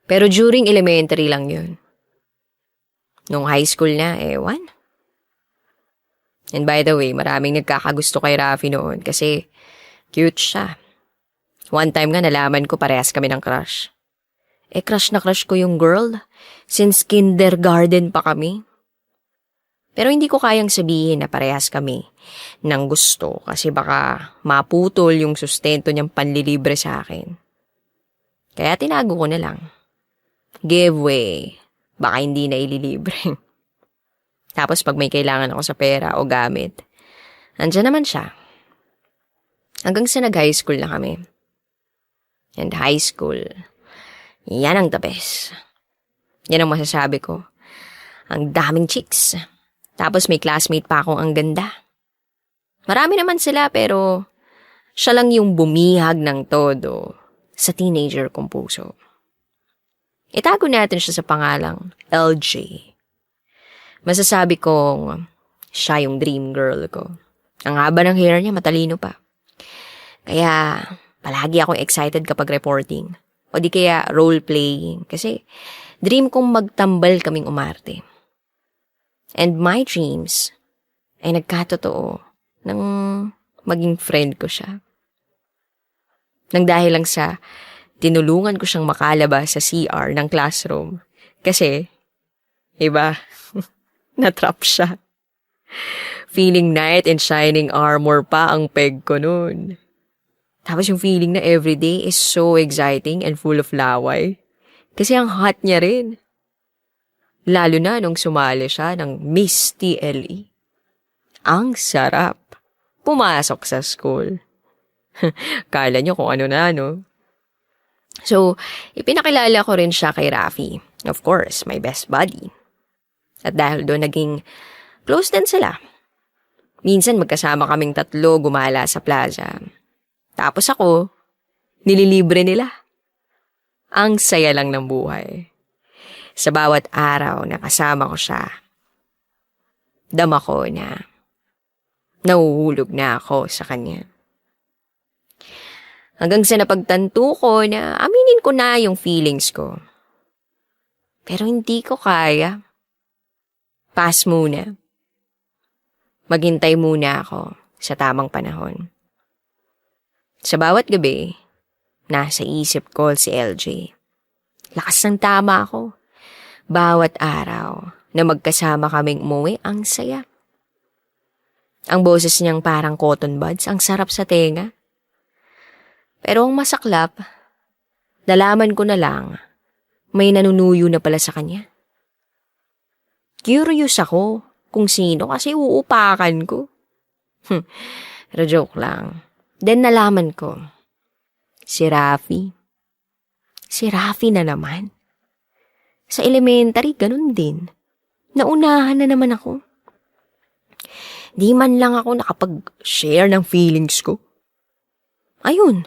Pero during elementary lang yun. Nung high school na, ewan. And by the way, maraming nagkakagusto kay Rafi noon kasi cute siya. One time nga nalaman ko parehas kami ng crush. Crush na crush ko yung girl since kindergarten pa kami. Pero hindi ko kayang sabihin na parehas kami ng gusto kasi baka maputol yung sustento niyang panlilibre sa akin. Kaya tinago ko na lang. Giveaway. Baka hindi na ililibre. Tapos pag may kailangan ako sa pera o gamit, andyan naman siya. Hanggang sa nag-high school na kami. And high school, yan ang the best. Yan ang masasabi ko. Ang daming chicks. Tapos may classmate pa akong ang ganda. Marami naman sila pero siya lang yung bumihag ng todo sa teenager kong puso. Itago natin siya sa pangalang LJ. Masasabi kong siya yung dream girl ko. Ang haba ng hair niya, matalino pa. Kaya palagi akong excited kapag reporting. O di kaya role-playing. Kasi dream kong magtambal kaming umarte. And my dreams ay nagkatotoo nang maging friend ko siya. Nang dahil lang sa tinulungan ko siyang makalabas sa CR ng classroom. Kasi, iba, natrap siya. Feeling knight in shining armor pa ang peg ko nun. Tapos yung feeling na everyday is so exciting and full of laway. Kasi ang hot niya rin. Lalo na nung sumali siya ng Miss TLE. Ang sarap. Pumasok sa school. Kala nyo kung ano na, no? So, ipinakilala ko rin siya kay Rafi. Of course, my best buddy. At dahil doon naging close din sila. Minsan magkasama kaming tatlo gumala sa plaza. Tapos ako, nililibre nila. Ang saya lang ng buhay. Sa bawat araw na kasama ko siya, dama ko na nahuhulog na ako sa kanya. Hanggang sa napagtanto ko na aminin ko na yung feelings ko. Pero hindi ko kaya. Pass muna. Maghintay muna ako sa tamang panahon. Sa bawat gabi, nasa isip ko si LJ. Lakas ng tama ako. Bawat araw na magkasama kaming umuwi, ang saya. Ang boses niyang parang cotton buds, ang sarap sa tenga. Pero ang masaklap, nalaman ko na lang, may nanunuyo na pala sa kanya. Curious ako kung sino kasi uupakan ko. Pero joke lang. Then nalaman ko, si Rafi. Si Rafi na naman. Sa elementary, ganun din. Naunahan na naman ako. Di man lang ako nakapag-share ng feelings ko. Ayun.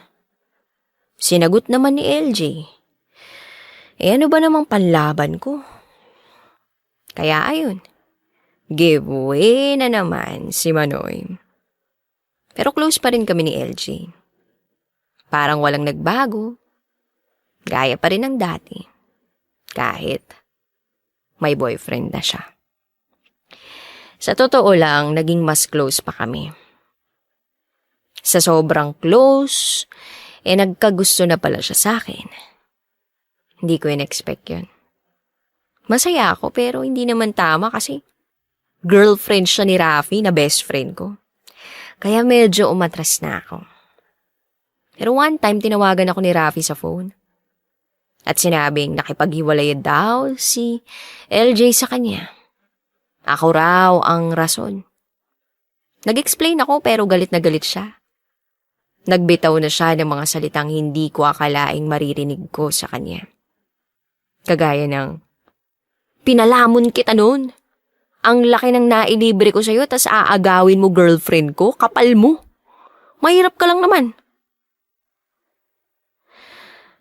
Sinagot naman ni LJ. Ano ba namang panlaban ko? Kaya ayun. Giveaway na naman si Manoy. Pero close pa rin kami ni LJ. Parang walang nagbago. Gaya pa rin ng dati. Kahit may boyfriend na siya. Sa totoo lang, naging mas close pa kami. Sa sobrang close, nagkagusto na pala siya sa akin. Hindi ko in-expect yun. Masaya ako pero hindi naman tama kasi girlfriend siya ni Rafi na best friend ko. Kaya medyo umatras na ako. Pero one time, tinawagan ako ni Rafi sa phone. At sinabing nakipaghiwalay daw si LJ sa kanya. Ako raw ang rason. Nag-explain ako pero galit na galit siya. Nagbitaw na siya ng mga salitang hindi ko akalaing maririnig ko sa kanya. Kagaya ng, "Pinalamon kita noon. Ang laki ng nailibre ko sa'yo tas aagawin mo girlfriend ko, kapal mo. Mahirap ka lang naman."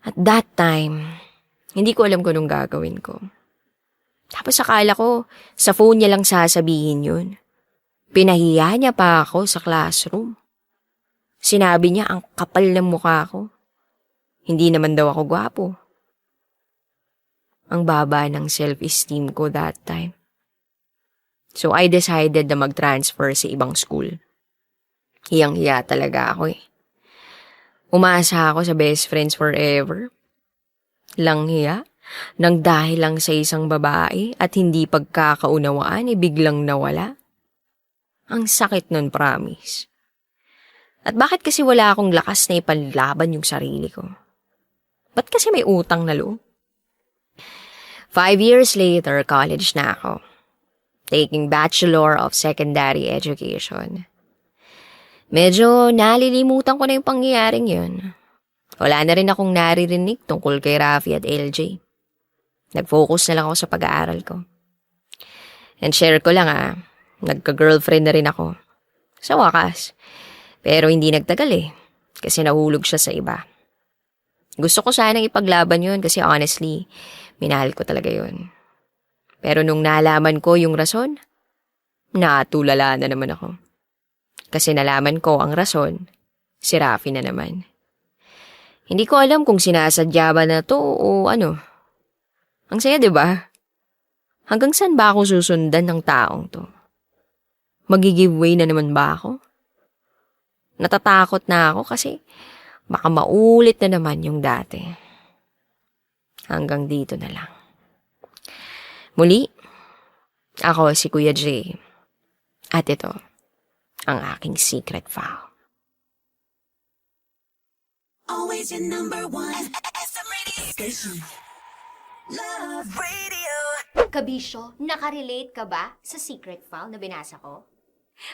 At that time, hindi ko alam kung anong gagawin ko. Tapos akala ko, sa phone niya lang sasabihin yun. Pinahiya niya pa ako sa classroom. Sinabi niya ang kapal ng mukha ko. Hindi naman daw ako gwapo. Ang baba ng self-esteem ko that time. So I decided na mag-transfer sa ibang school. Hiyang-hiya talaga ako eh. Umasa ako sa best friends forever. Langhiya, nang dahil lang sa isang babae at hindi pagkakaunawaan biglang nawala. Ang sakit nun, promise. At bakit kasi wala akong lakas na ipanlaban yung sarili ko? Ba't kasi may utang na loob? 5 years later, college na ako. Taking Bachelor of Secondary Education. Medyo nalilimutan ko na yung pangyayaring yun. Wala na rin akong naririnig tungkol kay Rafi at LJ. Nag-focus na lang ako sa pag-aaral ko. And share ko lang nagka-girlfriend na rin ako. Sa wakas. Pero hindi nagtagal kasi nahulog siya sa iba. Gusto ko sanang ipaglaban yun kasi honestly, minahal ko talaga yun. Pero nung nalaman ko yung rason, natulala na naman ako. Kasi nalaman ko ang rason, si Rafi na naman. Hindi ko alam kung sinasadya ba na to o ano. Ang saya, diba? Hanggang saan ba ako susundan ng taong to? Mag-giveaway na naman ba ako? Natatakot na ako kasi baka maulit na naman yung dati. Hanggang dito na lang. Muli, ako si Kuya J. At ito, ang aking secret file. Always your number one. SM Radio Station. Love Radio. Kabisyo, nakarelate ka ba sa secret file na binasa ko?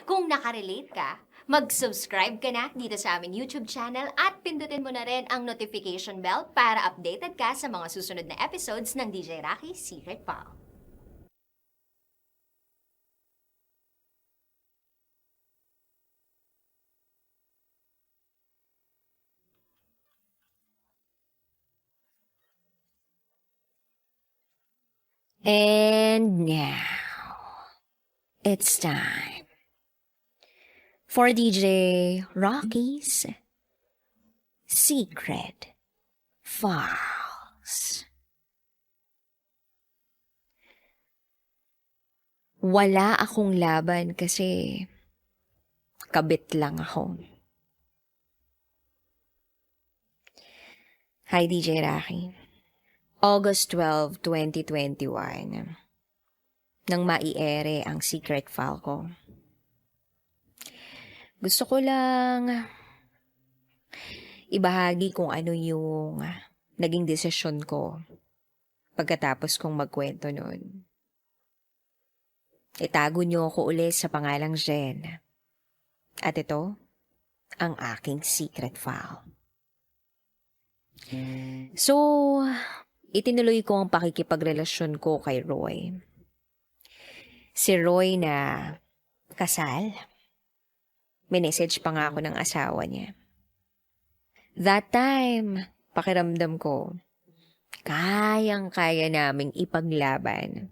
Kung nakarelate ka, mag-subscribe ka na dito sa aming YouTube channel at pindutin mo na rin ang notification bell para updated ka sa mga susunod na episodes ng DJ Rocky Secret File. And now, it's time for DJ Rocky's Secret Files. Wala akong laban kasi kabit lang ako. Hi, DJ Rocky. August 12, 2021. Nang maiere ang secret file ko. Gusto ko lang ibahagi kung ano yung naging desisyon ko pagkatapos kong magkwento nun. Itago niyo ako ulit sa pangalang Jen. At ito, ang aking secret file. So, itinuloy ko ang pakikipagrelasyon ko kay Roy. Si Roy na kasal. Minessage pa nga ako ng asawa niya. That time, pakiramdam ko, kayang-kaya naming ipaglaban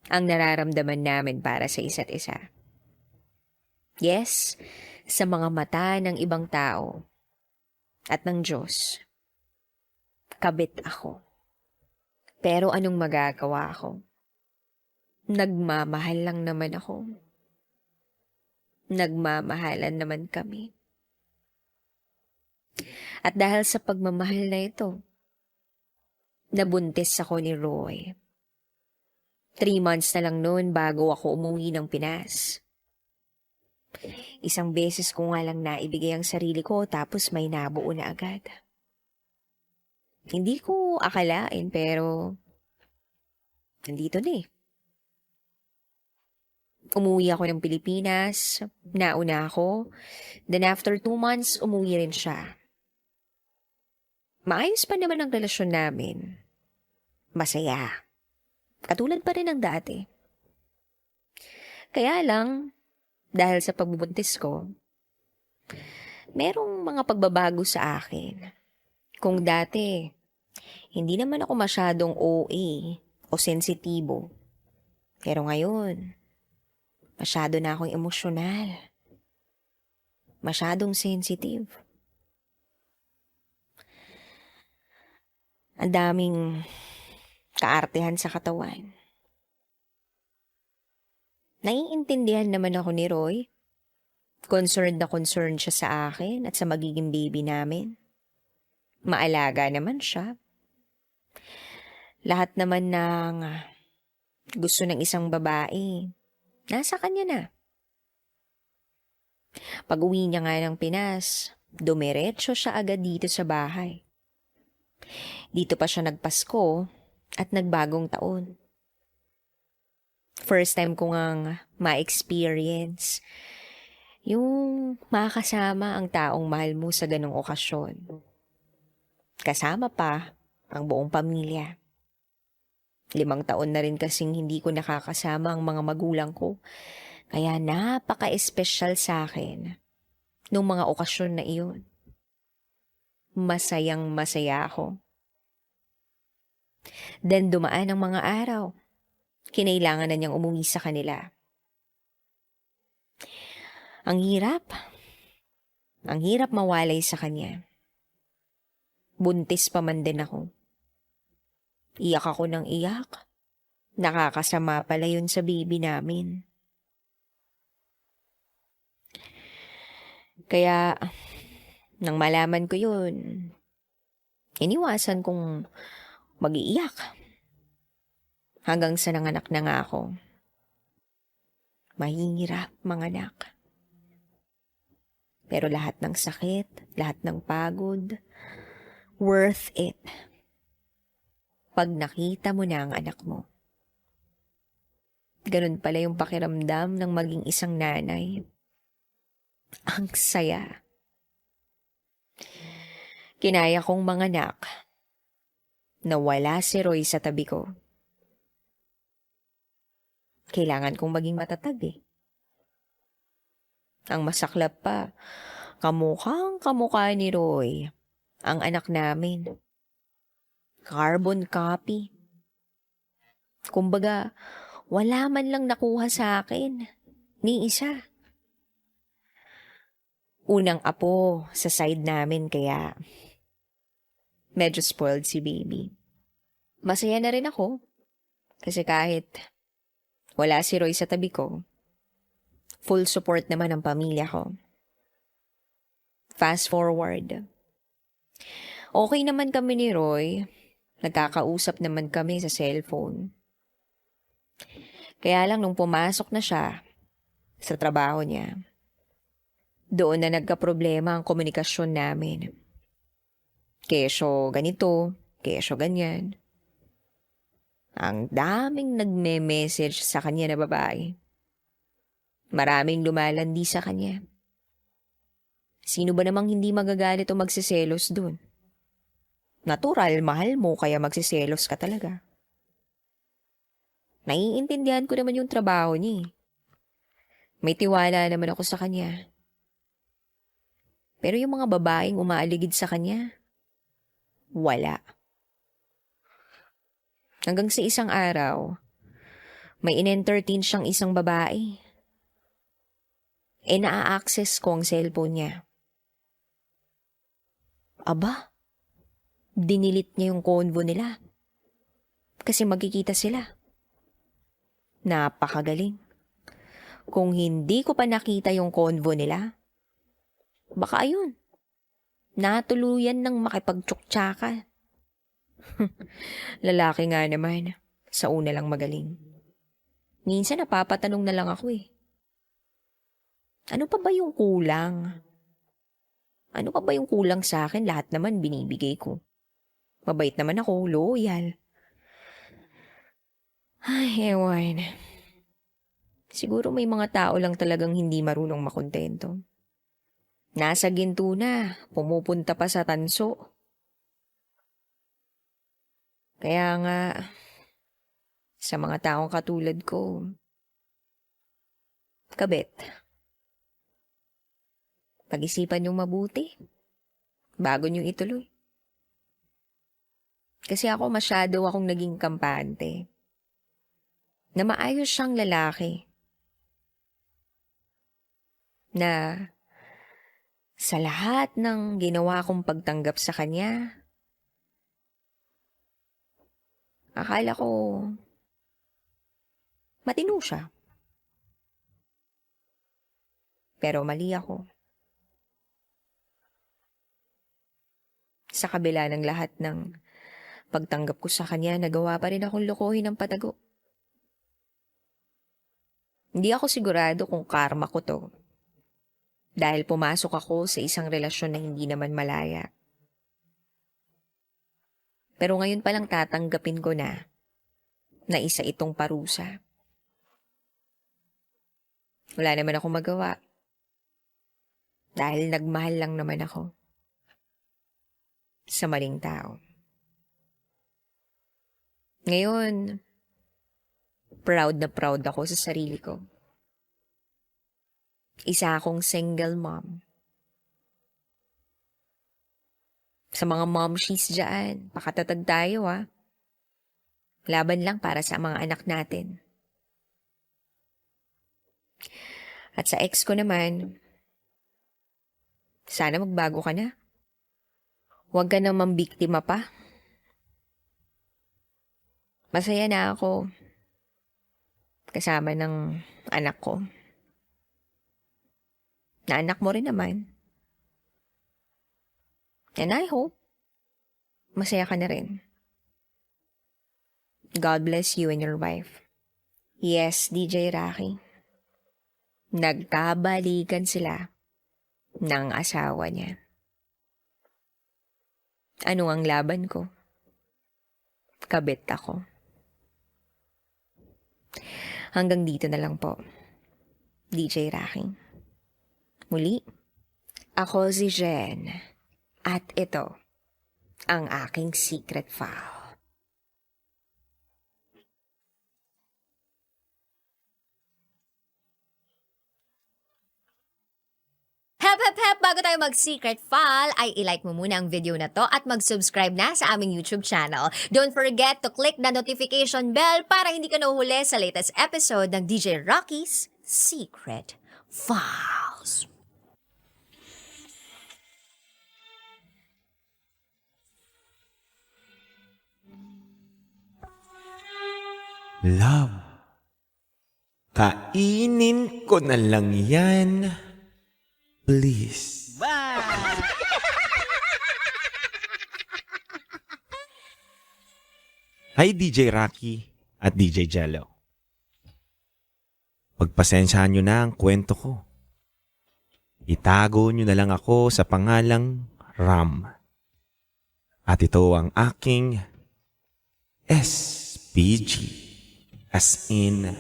ang nararamdaman namin para sa isa't isa. Yes, sa mga mata ng ibang tao at ng Diyos, kabit ako. Pero anong magagawa ko? Nagmamahal lang naman ako. Nagmamahalan naman kami. At dahil sa pagmamahal na ito, nabuntis ako ni Roy. 3 months na lang noon bago ako umuwi ng Pinas. Isang beses ko nga lang naibigay ang sarili ko tapos may nabuo na agad. Hindi ko akalain pero nandito na Umuwi ako ng Pilipinas, nauna ako, then after 2 months, umuwi rin siya. Maayos pa naman ang relasyon namin. Masaya. Katulad pa rin ng dati. Kaya lang, dahil sa pagbubuntis ko, merong mga pagbabago sa akin. Kung dati, hindi naman ako masyadong OA o sensitibo. Pero ngayon, masyado na akong emosyonal. Masyadong sensitive. Ang daming kaartehan sa katawan. Naiintindihan naman ako ni Roy. Concerned na concerned siya sa akin at sa magiging baby namin. Maalaga naman siya. Lahat naman ng gusto ng isang babae, nasa kanya na. Pag-uwi niya nga ng Pinas, dumiretso siya agad dito sa bahay. Dito pa siya nagpasko at nagbagong taon. First time ko ngang ma-experience yung makasama ang taong mahal mo sa ganong okasyon. Kasama pa ang buong pamilya. 5 taon na rin kasing hindi ko nakakasama ang mga magulang ko. Kaya napaka-espesyal sa akin nung mga okasyon na iyon. Masayang masaya ako. Then dumaan ang mga araw. Kinailangan na niyang umuwi sa kanila. Ang hirap. Ang hirap mawalay sa kanya. Buntis pa man din ako. Iyak ako ng iyak. Nakakasama pala yun sa baby namin. Kaya, nang malaman ko yun, iniwasan kong mag-iiyak. Hanggang sa nanganak na nga ako. Mahirap manganak. Pero lahat ng sakit, lahat ng pagod, worth it. Pag nakita mo na ang anak mo. Ganun pala yung pakiramdam ng maging isang nanay. Ang saya. Kinaya kong manganak na wala si Roy sa tabi ko. Kailangan kong maging matatag eh. Ang masaklap pa, kamukhang kamukha ni Roy ang anak namin. Carbon copy. Kumbaga, wala man lang nakuha sa akin. Ni isa. Unang apo sa side namin kaya medyo spoiled si baby. Masaya na rin ako. Kasi kahit wala si Roy sa tabi ko, full support naman ang pamilya ko. Fast forward. Okay naman kami ni Roy. Nagkakausap naman kami sa cellphone. Kaya lang nung pumasok na siya sa trabaho niya, doon na nagka-problema ang komunikasyon namin. Kesyo ganito, kesyo ganyan. Ang daming nagme-message sa kanya na babae. Maraming lumalandi sa kanya. Sino ba namang hindi magagalit o magsiselos dun? Natural, mahal mo kaya magsiselos ka talaga. Naiintindihan ko naman yung trabaho niya. May tiwala naman ako sa kanya. Pero yung mga babaeng umaaligid sa kanya, wala. Hanggang sa isang araw, may in-entertain siyang isang babae. Na-access ko ang cellphone niya. Aba, dinilit niya yung convo nila. Kasi magkikita sila. Napakagaling. Kung hindi ko pa nakita yung convo nila, baka ayun, natuluyan ng makipagtsuktsakan. Lalaki nga naman, sa una lang magaling. Minsan napapatanong na lang ako eh. Ano pa ba yung kulang? Ano pa ba yung kulang sa akin? Lahat naman binibigay ko. Mabait naman ako, loyal. Ay, ewan. Siguro may mga tao lang talagang hindi marunong makontento. Nasa ginto na, pumupunta pa sa tanso. Kaya nga, sa mga taong katulad ko, kabit, pag-isipan yung mabuti bago nyo ituloy. Kasi ako masyado akong naging kampante na maayos siyang lalaki na sa lahat ng ginawa kong pagtanggap sa kanya, akala ko matino siya. Pero mali ako. Sa kabila ng lahat ng pagtanggap ko sa kanya, nagawa pa rin akong lokohin ng patago. Hindi ako sigurado kung karma ko to. Dahil pumasok ako sa isang relasyon na hindi naman malaya. Pero ngayon palang tatanggapin ko na isa itong parusa. Wala naman ako magawa. Dahil nagmahal lang naman ako sa maling tao. Ngayon, proud na proud ako sa sarili ko. Isa akong single mom. Sa mga momshies dyan, pakatatag tayo Laban lang para sa mga anak natin. At sa ex ko naman, sana magbago ka na. Huwag ka namang biktima pa. Masaya na ako kasama ng anak ko. Na anak mo rin naman. And I hope masaya ka na rin. God bless you and your wife. Yes, DJ Rocky. Nagkabalikan sila ng asawa niya. Ano ang laban ko? Kabit ako. Hanggang dito na lang po, DJ Rocky. Muli, ako si Jen. At ito, ang aking secret file. Hep! Bago tayo mag-secret file, ay ilike mo muna ang video na to at mag-subscribe na sa aming YouTube channel. Don't forget to click the notification bell para hindi ka nahuhuli sa latest episode ng DJ Rocky's Secret Files. Love, kainin ko na lang yan. Please. Hi DJ Rocky at DJ Jello. Pagpasensyahan nyo na ang kwento ko. Itago nyo na lang ako sa pangalang Ram. At ito ang aking SPG. As in,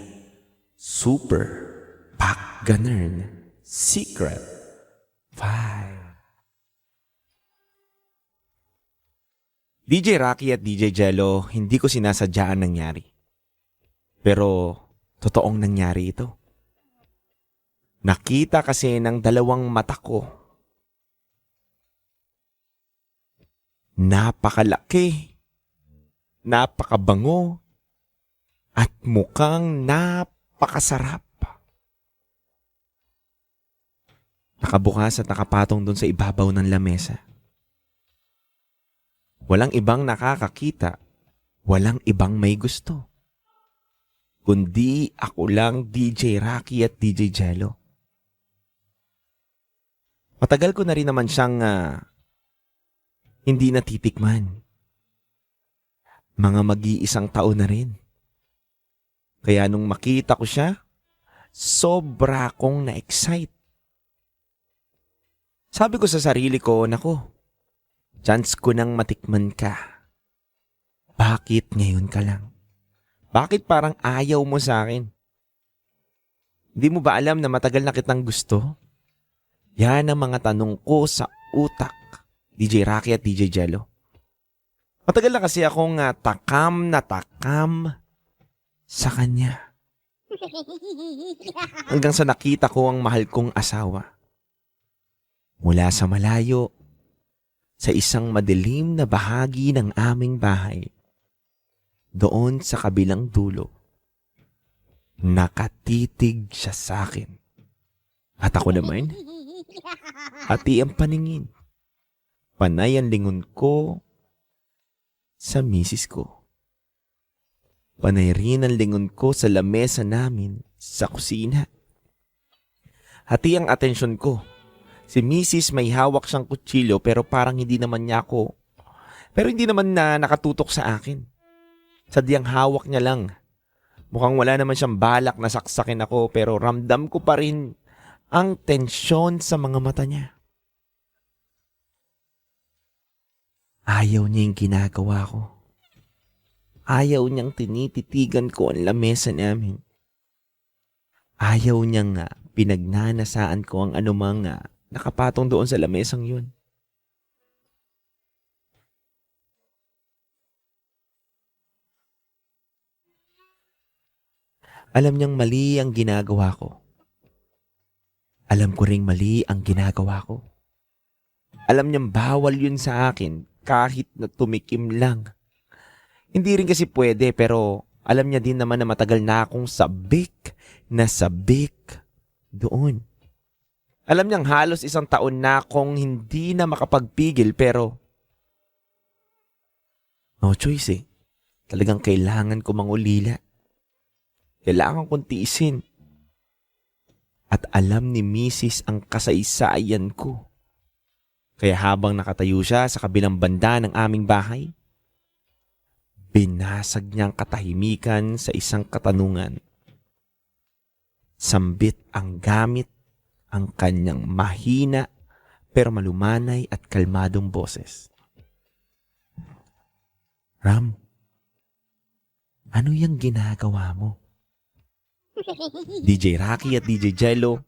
Super Backgammon Secret 5. DJ Rocky at DJ Jello, hindi ko sinasadyaan nangyari. Pero, totoong nangyari ito. Nakita kasi ng dalawang mata ko. Napakalaki, napakabango, at mukhang napakasarap. Nakabukas at nakapatong doon sa ibabaw ng lamesa. Walang ibang nakakakita, walang ibang may gusto. Kundi ako lang, DJ Rocky at DJ Jello. Matagal ko na rin naman siyang hindi natitikman. Mga mag-iisang taon na rin. Kaya nung makita ko siya, sobra akong na-excite. Sabi ko sa sarili ko, nako, chance ko nang matikman ka. Bakit ngayon ka lang? Bakit parang ayaw mo sa akin? Hindi mo ba alam na matagal na kitang gusto? Yan ang mga tanong ko sa utak, DJ Rocky at DJ Jello. Matagal na kasi akong takam na takam sa kanya. Hanggang sa nakita ko ang mahal kong asawa. Mula sa malayo, sa isang madilim na bahagi ng aming bahay, doon sa kabilang dulo, nakatitig siya sa akin. At ako naman, hati ang paningin. Panay ang lingon ko sa misis ko. Panay rin ang lingon ko sa lamesa namin sa kusina. Hati ang atensyon ko. Si misis may hawak siyang kutsilyo pero parang hindi naman niya ako. Pero hindi naman na nakatutok sa akin. Sadyang hawak niya lang. Mukhang wala naman siyang balak na saksakin ako pero ramdam ko pa rin ang tensyon sa mga mata niya. Ayaw niya yung ginagawa ko. Ayaw niyang tinititigan ko ang lamesa namin. Ayaw niyang pinagnanasaan ko ang anumang nakapatong doon sa lamesang yun. Alam niyang mali ang ginagawa ko. Alam ko ring mali ang ginagawa ko. Alam niyang bawal yun sa akin kahit na tumikim lang. Hindi rin kasi pwede pero alam niya din naman na matagal na akong sabik doon. Alam niyang halos 1 taon na akong hindi na makapagpigil pero no choice eh. Talagang kailangan ko mangulila. Kailangan kong tiisin. At alam ni Mrs. ang kasaysayan ko. Kaya habang nakatayo siya sa kabilang banda ng aming bahay, binasag niyang katahimikan sa isang katanungan. Sambit ang gamit ang kanyang mahina pero malumanay at kalmadong boses. Ram, ano yung ginagawa mo? DJ Rocky at DJ Jello,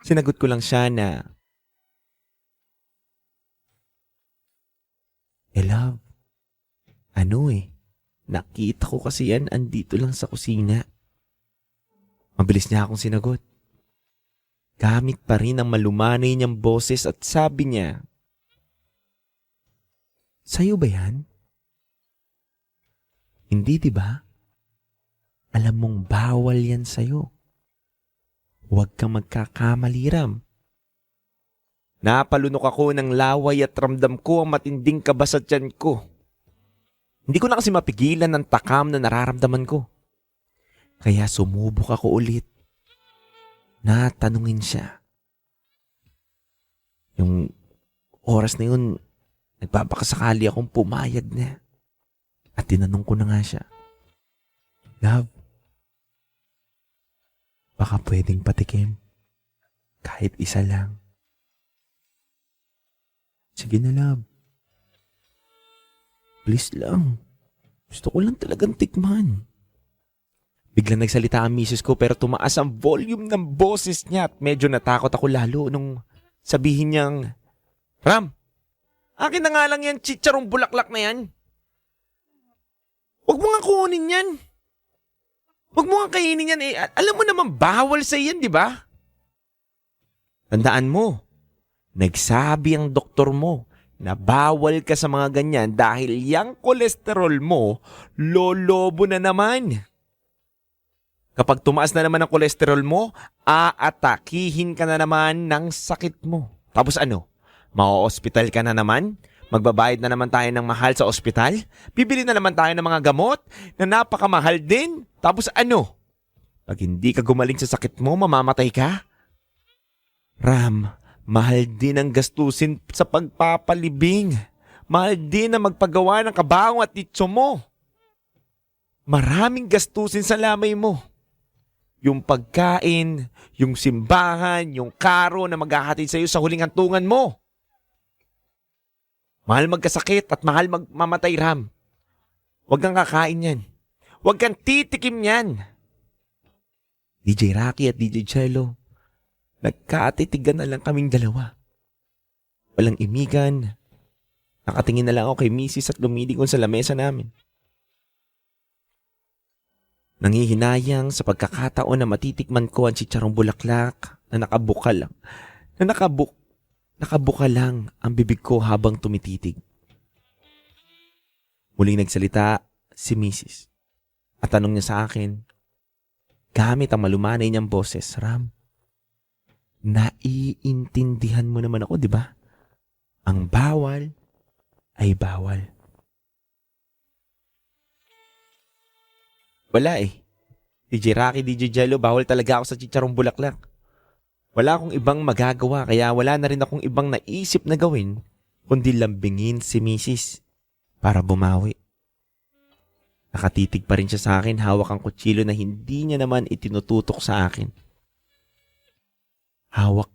sinagot ko lang siya na, love, nakita ko kasi yan andito lang sa kusina. Mabilis niya akong sinagot. Gamit pa rin ang malumanay niyang boses at sabi niya, sa'yo ba yan? Hindi diba? Alam mong bawal yan sa'yo. Huwag kang magkakamali, Ram. Napalunok ako ng laway at ramdam ko ang matinding kaba sa tiyan ko. Hindi ko na kasi mapigilan ang takam na nararamdaman ko. Kaya sumubok ako ulit. Natanungin siya. Yung oras na yun, nagpapakasakali akong pumayag na. At tinanong ko na nga siya, love, baka pwedeng patikim. Kahit isa lang. Sige na, love. Please lang. Gusto ko lang talagang tikman. Biglang nagsalita ang misis ko pero tumaas ang volume ng boses niya at medyo natakot ako lalo nung sabihin niyang, Ram, akin na nga lang yan chicharong bulaklak na yan. Huwag mo nga kunin yan. Huwag mo nga kainin yan eh. Alam mo naman bawal sa yan, di ba? Tandaan mo, nagsabi ang doktor mo na bawal ka sa mga ganyan dahil yung kolesterol mo, lolobo na naman. Kapag tumaas na naman ang kolesterol mo, aatakihin ka na naman ng sakit mo. Tapos ano? Mau-hospital ka na naman? Magbabayad na naman tayo ng mahal sa ospital? Bibili na naman tayo ng mga gamot na napakamahal din? Tapos ano? Pag hindi ka gumaling sa sakit mo, mamamatay ka? Ram, mahal din ang gastusin sa pagpapalibing. Mahal din ang magpagawa ng kabaong at itso mo. Maraming gastusin sa lamay mo. Yung pagkain, yung simbahan, yung karo na maghahatid sa iyo sa huling hantungan mo. Mahal magkasakit at mahal magmamatay, Ram. Huwag kang kakain yan. Huwag kang titikim yan. DJ Rocky at DJ Jello, nagkatitigan na lang kaming dalawa. Walang imigan. Nakatingin na lang ako kay Mrs. at lumilingon sa lamesa namin. Nangihinayang sa pagkakataon na matitikman ko ang chicharong bulaklak na nakabuka lang. Nakabuka lang ang bibig ko habang tumititig. Muling nagsalita si Mrs. At tanong niya sa akin, gamit ang malumanay niyang boses, Ram, naiintindihan mo naman ako, di ba? Ang bawal ay bawal. Wala eh. DJ Rocky, DJ Jello, bawal talaga ako sa chicharong bulaklak. Wala akong ibang magagawa kaya wala na rin akong ibang naisip na gawin kundi lambingin si Mrs. para bumawi. Nakatitig pa rin siya sa akin, hawak ang kutsilo na hindi niya naman itinututok sa akin. Hawak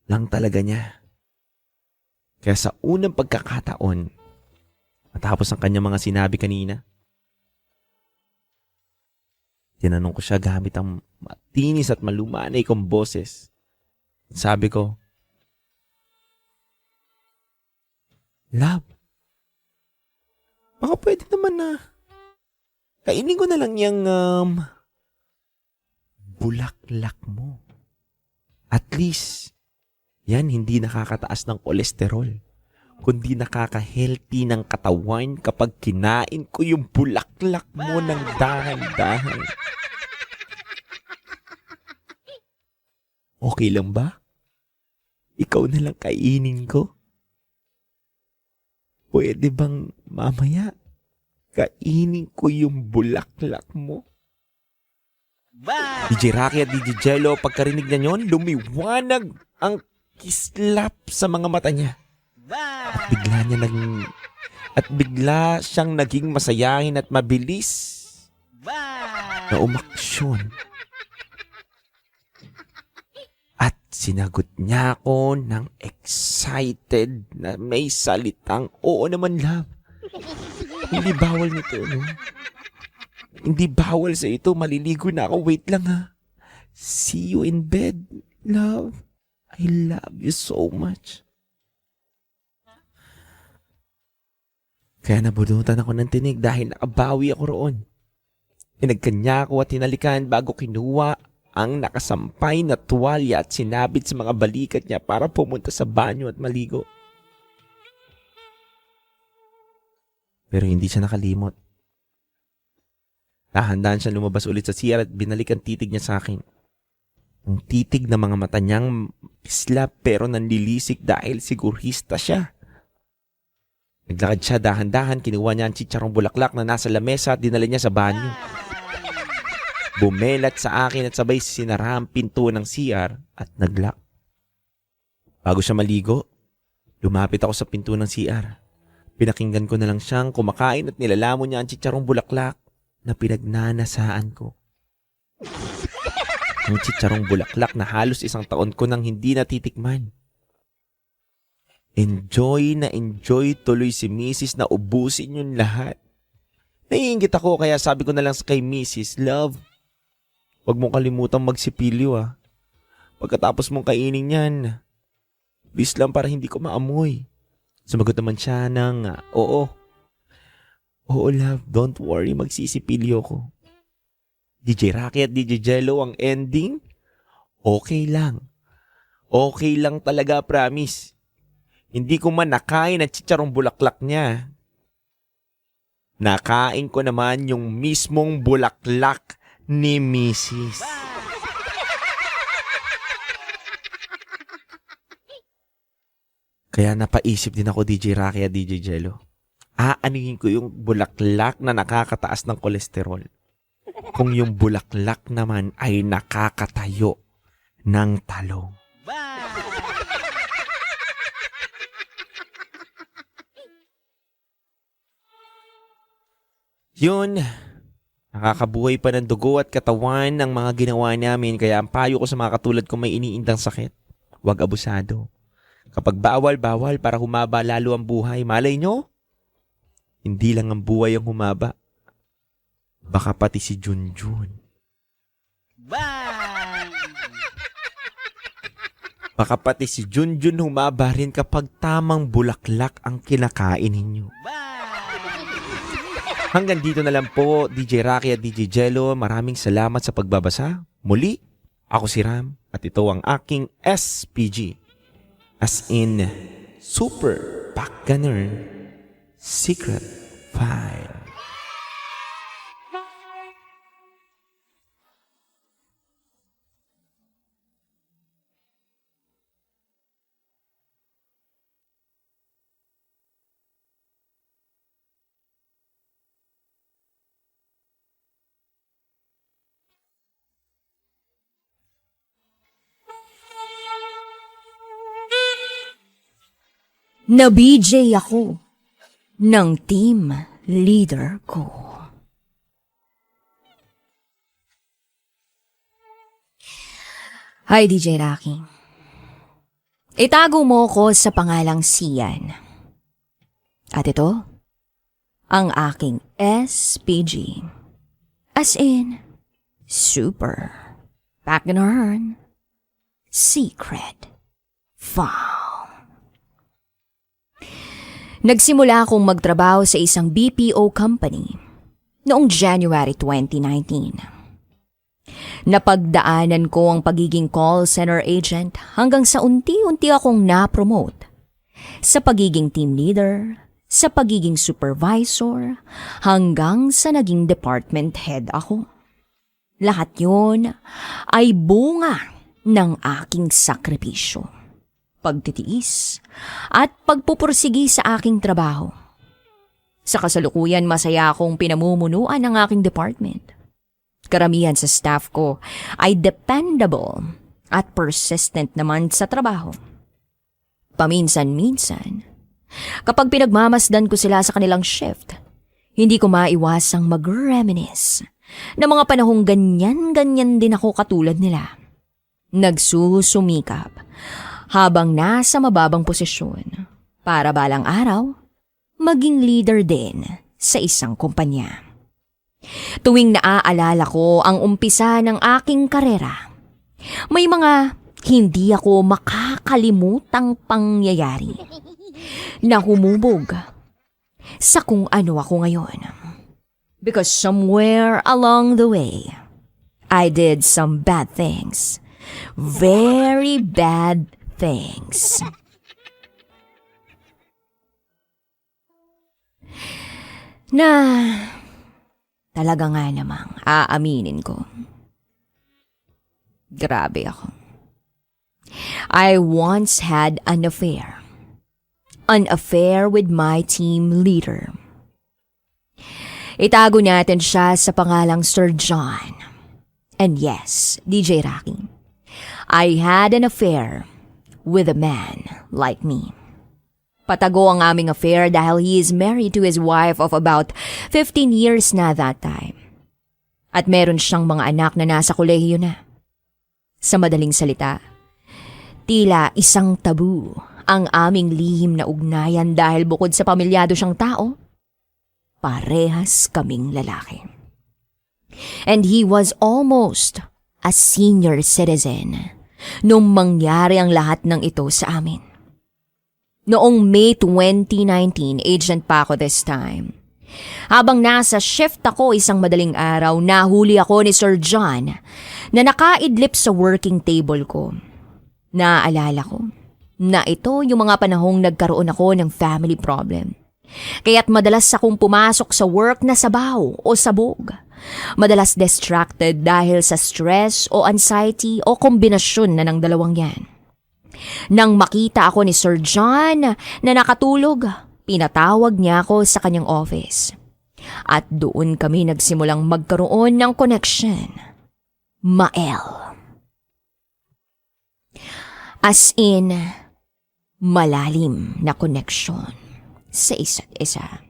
lang talaga niya. Kaya sa unang pagkakataon, matapos ang kanyang mga sinabi kanina, tinanong ko siya gamit ang matinis at malumanay kong boses. Sabi ko, Love, baka pwede naman na kainin ko na lang yung bulaklak mo. At least, yan hindi nakakataas ng kolesterol, kundi nakaka-healthy ng katawan kapag kinain ko yung bulaklak mo ng dahan-dahan. Okay lang ba? Ikaw na lang kainin ko? Pwede bang mamaya kainin ko yung bulaklak mo? DJ Rocky at DJ Jello, pagkarinig niya yon, lumiwanag ang kislap sa mga mata niya. At bigla siyang naging masayahin at mabilis na umaksyon. At sinagot niya ako ng excited na may salitang, oo naman, love. Hindi bawal nito, no? Hindi bawal sa ito. Maliligo na ako. Wait lang, ha. See you in bed, love. I love you so much. Kaya nabunutan ako ng tinig dahil nakabawi ako roon. Pinagkanya ako at hinalikan bago kinuha ang nakasampay na tuwalya at sinabit sa mga balikat niya para pumunta sa banyo at maligo. Pero hindi siya nakalimot. Dahan-dahan siya lumabas ulit sa CR at binalik ang titig niya sa akin. Ang titig ng mga mata niyang pislap pero nanlilisik dahil sigurista siya. Naglakad siya dahan-dahan, kinuha niya ang chicharong bulaklak na nasa lamesa at dinala niya sa banyo. Bumelat sa akin at sabay sinara ang pinto ng CR at naglock. Bago siya maligo, lumapit ako sa pinto ng CR. Pinakinggan ko na lang siyang kumakain at nilalamon niya ang chicharong bulaklak na pinagnanasaan ko. Ang chicharong bulaklak na halos 1 taon ko nang hindi natitikman. Enjoy na enjoy tuloy si Mrs. na ubusin yun lahat. Naiingit ako kaya sabi ko na lang kay Mrs., Love, huwag mong kalimutang magsipilyo ah. Pagkatapos mong kainin yan, please lang para hindi ko maamoy. Sumagot naman siya ng, oo. Oo love, don't worry, magsisipilyo ko. DJ Rocky at DJ Jello, ang ending, okay lang. Okay lang talaga, promise. Hindi ko man nakain ang chicharong bulaklak niya. Nakain ko naman yung mismong bulaklak ni Mrs. Kaya napaisip din ako, DJ Rocky at DJ Jello. Aaningin ko yung bulaklak na nakakataas ng kolesterol. Kung yung bulaklak naman ay nakakatayo ng talong. Yun, nakakabuhay pa ng dugo at katawan ng mga ginawa namin kaya ang payo ko sa mga katulad ko may iniindang sakit. Huwag abusado. Kapag bawal, bawal para humaba lalo ang buhay. Malay nyo, hindi lang ang buhay ang humaba. Baka pati si Junjun. Baka pati si Junjun humaba rin kapag tamang bulaklak ang kinakain ninyo. Hanggang dito na lang po, DJ Rocky at DJ Jello. Maraming salamat sa pagbabasa. Muli, ako si Ram at ito ang aking SPG. As in, Super Backgammon Secret File. Na-BJ ako ng team leader ko. Hi, DJ Rocky. Itago mo ko sa pangalang Sian. At ito, ang aking SPG. As in, Super Backgammon Secret File. Nagsimula akong magtrabaho sa isang BPO company noong January 2019. Napagdaanan ko ang pagiging call center agent hanggang sa unti-unti akong na-promote sa pagiging team leader, sa pagiging supervisor, hanggang sa naging department head ako. Lahat yun ay bunga ng aking sakripisyo, pagtitiis, at pagpupursigi sa aking trabaho. Sa kasalukuyan, masaya akong pinamumunuan ng aking department. Karamihan sa staff ko ay dependable at persistent naman sa trabaho. Paminsan-minsan, kapag pinagmamasdan ko sila sa kanilang shift, hindi ko maiwasang mag-reminisce na mga panahong ganyan-ganyan din ako katulad nila. Nagsusumikap habang nasa mababang posisyon para balang araw maging leader din sa isang kumpanya. Tuwing naaalala ko ang umpisa ng aking karera, may mga hindi ako makakalimutang pangyayari na humubog sa kung ano ako ngayon. Because somewhere along the way, I did some bad things. Very bad things. Na talaga nga namang aaminin ko. Grabe ako. I once had an affair. An affair with my team leader. Itago natin siya sa pangalang Sir John. And yes, DJ Rocky, I had an affair with a man like me. Patago ang aming affair dahil he is married to his wife of about 15 years na that time. At meron siyang mga anak na nasa kolehiyo na. Sa madaling salita, tila isang tabu ang aming lihim na ugnayan dahil bukod sa pamilyado siyang tao, parehas kaming lalaki. And he was almost a senior citizen nung mangyari ang lahat ng ito sa amin. Noong May 2019, agent pa ako this time. Habang nasa shift ako isang madaling araw, nahuli ako ni Sir John na nakaidlip sa working table ko. Naaalala ko na ito yung mga panahong nagkaroon ako ng family problem. Kaya't madalas akong pumasok sa work na sabaw o sabog. Madalas distracted dahil sa stress o anxiety o kombinasyon na ng dalawang yan. Nang makita ako ni Sir John na nakatulog, pinatawag niya ako sa kanyang office. At doon kami nagsimulang magkaroon ng connection. Mael. As in, malalim na connection sa isa't isa.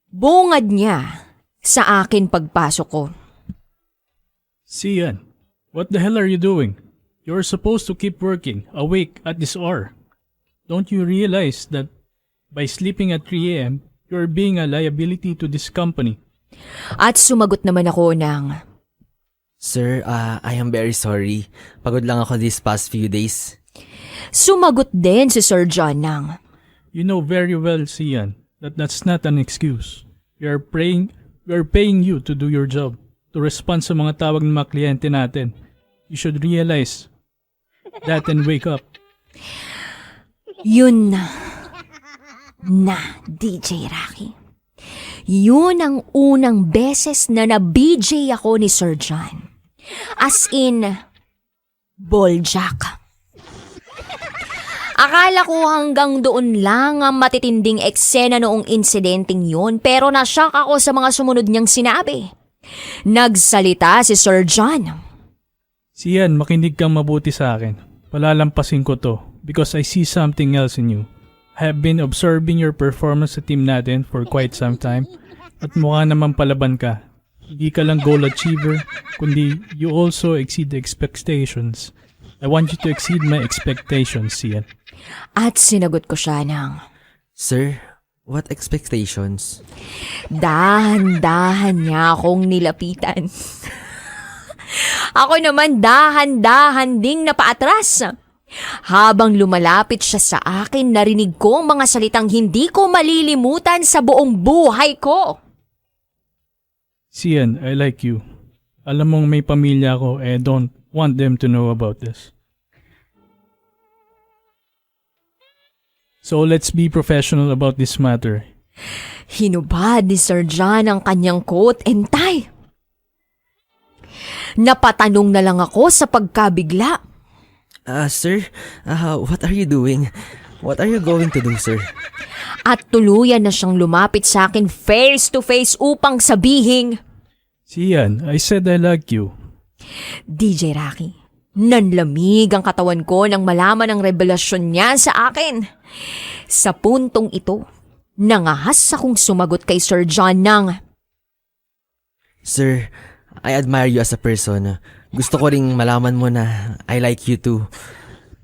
Bungad niya sa akin pagpasok ko. Sian, what the hell are you doing? You're supposed to keep working, awake at this hour. Don't you realize that by sleeping at 3 a.m., you're being a liability to this company At sumagot naman ako ng, Sir, I am very sorry. Pagod lang ako these past few days. sumagot din si Sir John ng, You know very well, Sian, that that's not an excuse. We are paying you to do your job, to respond sa mga tawag ng mga kliyente natin. You should realize that and wake up. Yun na, DJ Rocky. Yun ang unang beses na na-BJ ako ni Sir John. As in, balljack. Akala ko hanggang doon lang ang matitinding eksena noong insidenteng yun, pero nashock ako sa mga sumunod niyang sinabi. Nagsalita si Sir John. Sian, makinig kang mabuti sa akin. Palalampasin ko to because I see something else in you. I have been observing your performance sa team natin for quite some time at mukha naman palaban ka. Hindi ka lang goal achiever, kundi you also exceed the expectations. I want you to exceed my expectations, Sian. At sinagot ko siya ng, Sir, what expectations? dahan-dahan niya akong nilapitan. Ako naman dahan-dahan ding napaatras. Habang lumalapit siya sa akin, narinig ko ang mga salitang hindi ko malilimutan sa buong buhay ko. Sian, I like you. Alam mong may pamilya ako and I don't want them to know about this. So let's be professional about this matter. Hinubad ni Sir John ang kanyang coat and tie. Napatanong na lang ako sa pagkabigla. Sir, what are you doing? What are you going to do, sir? At tuluyan na siyang lumapit sa akin face to face upang sabihin, Sian, I said I like you. DJ Rocky, nanlamig ang katawan ko nang malaman ang revelasyon niya sa akin. Sa puntong ito, nangahas akong sumagot kay Sir John ng, Sir, I admire you as a person. Gusto ko ring malaman mo na I like you too.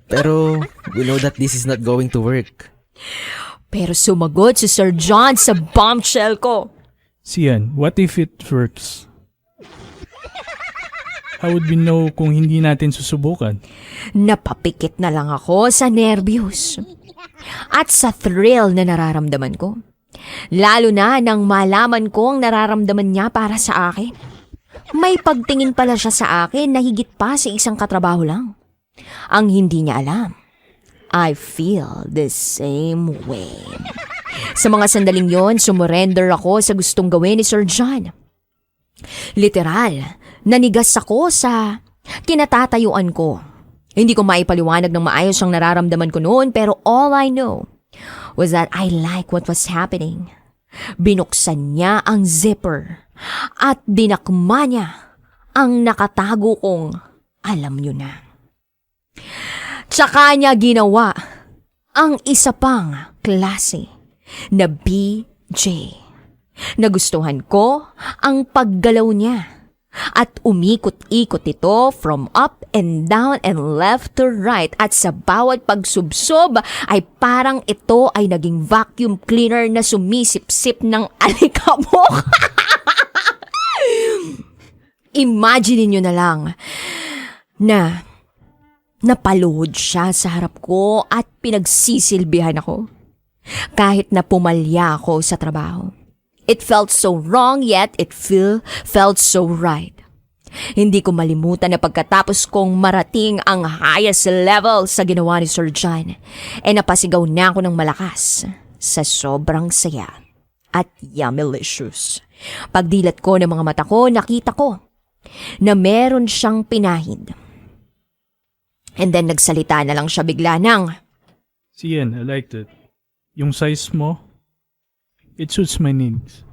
Pero we know that this is not going to work. pero sumagot si Sir John sa bombshell ko. Sian, what if it works? How would we know kung hindi natin susubukan? Napapikit na lang ako sa nervyos at sa thrill na nararamdaman ko. Lalo na nang malaman ko ang nararamdaman niya para sa akin. May pagtingin pala siya sa akin na higit pa sa isang katrabaho lang. Ang hindi niya alam, I feel the same way. Sa mga sandaling yon, sumurrender ako sa gustong gawin ni Sir John. Literal, nanigas ako sa kinatatayuan ko. Hindi ko maipaliwanag ng maayos ang nararamdaman ko noon, pero all I know was that I like what was happening. Binuksan niya ang zipper at dinakma niya ang nakatago kong alam niyo na. Tsaka niya ginawa ang isa pang klase na BJ. Nagustuhan ko ang paggalaw niya at umikot-ikot ito from up and down and left to right at sa bawat pagsubsob ay parang ito ay naging vacuum cleaner na sumisip-sip ng alikabok. Imagine niyo na lang na napaluhod siya sa harap ko at pinagsisilbihan ako. Kahit na pumalya ako sa trabaho. It felt so wrong yet it felt so right. Hindi ko malimutan na pagkatapos kong marating ang highest level sa ginawa ni Sir John, napasigaw na ako ng malakas sa sobrang saya at yummylicious. Pagdilat ko ng mga mata ko, nakita ko na meron siyang pinahid. And then nagsalita na lang siya bigla ng, Sian, I liked it. Yung size mo, it suits my needs.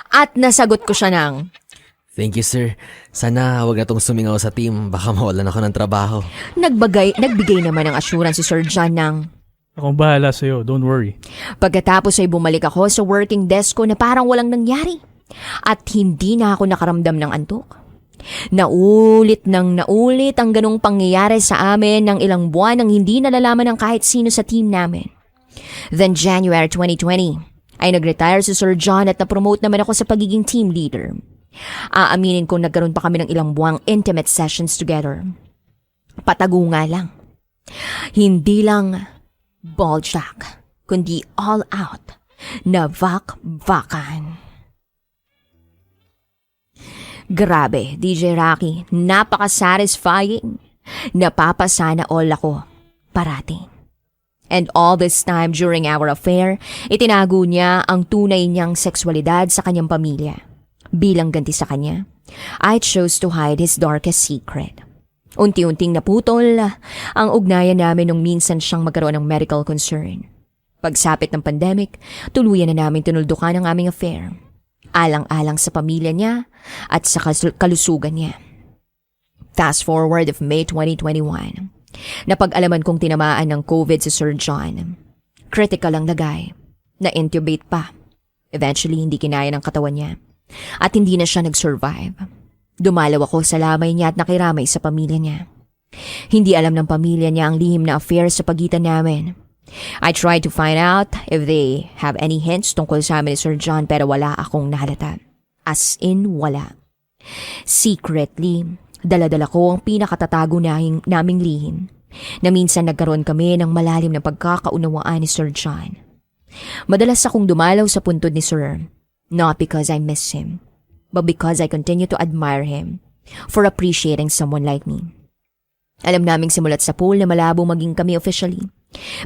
At nasagot ko siya ng, Thank you, sir. Sana wag na tong sumingaw sa team. Baka mawalan ako ng trabaho. nagbigay naman ng assurance si Sir John ng, Akong bahala sa'yo, don't worry. pagkatapos ay bumalik ako sa working desk ko na parang walang nangyari. At hindi na ako nakaramdam ng antok. Naulit ang ganong pangyayari sa amin ng ilang buwan nang hindi nalalaman ng kahit sino sa team namin. Then January 2020, ay nag-retire si Sir John at na-promote naman ako sa pagiging team leader. Aaminin kong nagkaroon pa kami ng ilang buwang intimate sessions together. Patago nga lang. Hindi lang balljack, kundi all out na vak-vakan. Grabe, DJ Rocky, napaka-satisfying. Napapasana all ako, parati. And all this time during our affair, itinago niya ang tunay niyang sexualidad sa kanyang pamilya. Bilang ganti sa kanya, I chose to hide his darkest secret. Unti-unting naputol ang ugnayan namin nung minsan siyang magkaroon ng medical concern. Pagsapit ng pandemic, tuluyan na namin tinuldukan ang aming affair. Alang-alang sa pamilya niya at sa kalusugan niya. Fast forward of May 2021. Napag-alaman kong tinamaan ng COVID si Sir John. Critical ang lagay. Na-intubate pa. Eventually, hindi kinaya ng katawan niya. At hindi na siya nag-survive. Dumalaw ako sa lamay niya at nakiramay sa pamilya niya. Hindi alam ng pamilya niya ang lihim na affair sa pagitan namin. I tried to find out if they have any hints tungkol sa amin ni Sir John pero wala akong nahalata. As in, wala. Secretly, dala-dala ko ang pinakatatago naming lihim na minsan nagkaroon kami ng malalim na pagkakaunawaan ni Sir John. Madalas akong dumalaw sa puntod ni Sir, not because I miss him, but because I continue to admire him for appreciating someone like me. Alam naming simulat sa pool na malabo maging kami officially,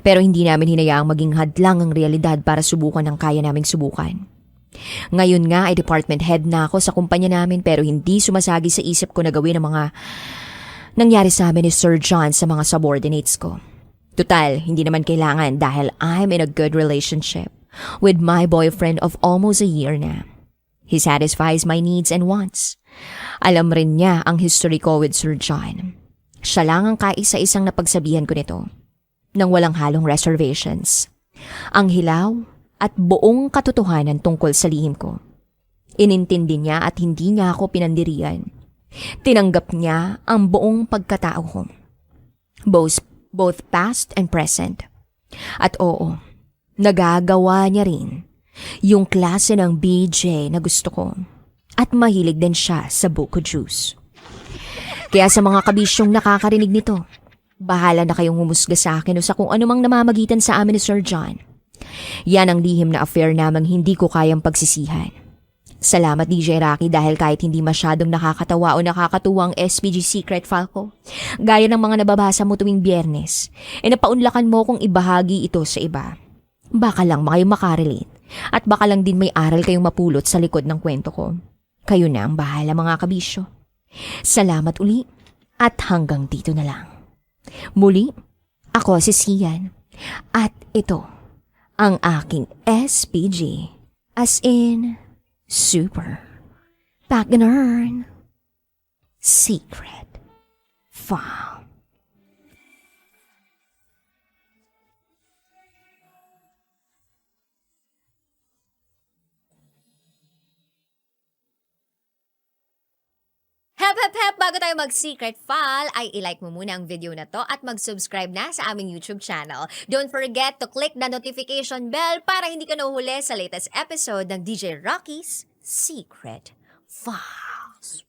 pero hindi namin hinayaang maging hadlang ang realidad para subukan ang kaya naming subukan. Ngayon nga ay department head na ako sa kumpanya namin pero hindi sumasagi sa isip ko na gawin ang mga nangyari sa amin ni Sir John sa mga subordinates ko. Tutal, hindi naman kailangan dahil I'm in a good relationship with my boyfriend of almost a year na. He satisfies my needs and wants. Alam rin niya ang history ko with Sir John. Siya lang ang kaisa-isang napagsabihan ko nito nang walang halong reservations. Ang hilaw at buong katotohanan tungkol sa lihim ko. Inintindi niya at hindi niya ako pinandirian. Tinanggap niya ang buong pagkatao ko. Both past and present. At oo, nagagawa niya rin yung klase ng BJ na gusto ko. At mahilig din siya sa buko juice. Kaya sa mga kabisyong nakakarinig nito, bahala na kayong humusga sa akin o sa kung anumang namamagitan sa amin ni Sir John. Yan ang lihim na affair namang hindi ko kayang pagsisihan. Salamat DJ Rocky dahil kahit hindi masyadong nakakatawa o nakakatuwang SPG secret file ko, gaya ng mga nababasa mo tuwing Biyernes, napaunlakan mo kong ibahagi ito sa iba. Baka lang kayo makarelate at baka lang din may aral kayong mapulot sa likod ng kwento ko. Kayo na ang bahala mga kabisyo. Salamat uli at hanggang dito na lang. Muli, ako si Sian at ito ang aking SPG as in super Pagganern secret file. Hep, bago tayo mag-secret file, ay ilike mo muna ang video na to at mag-subscribe na sa aming YouTube channel. Don't forget to click the notification bell para hindi ka nahuhuli sa latest episode ng DJ Rocky's Secret Files.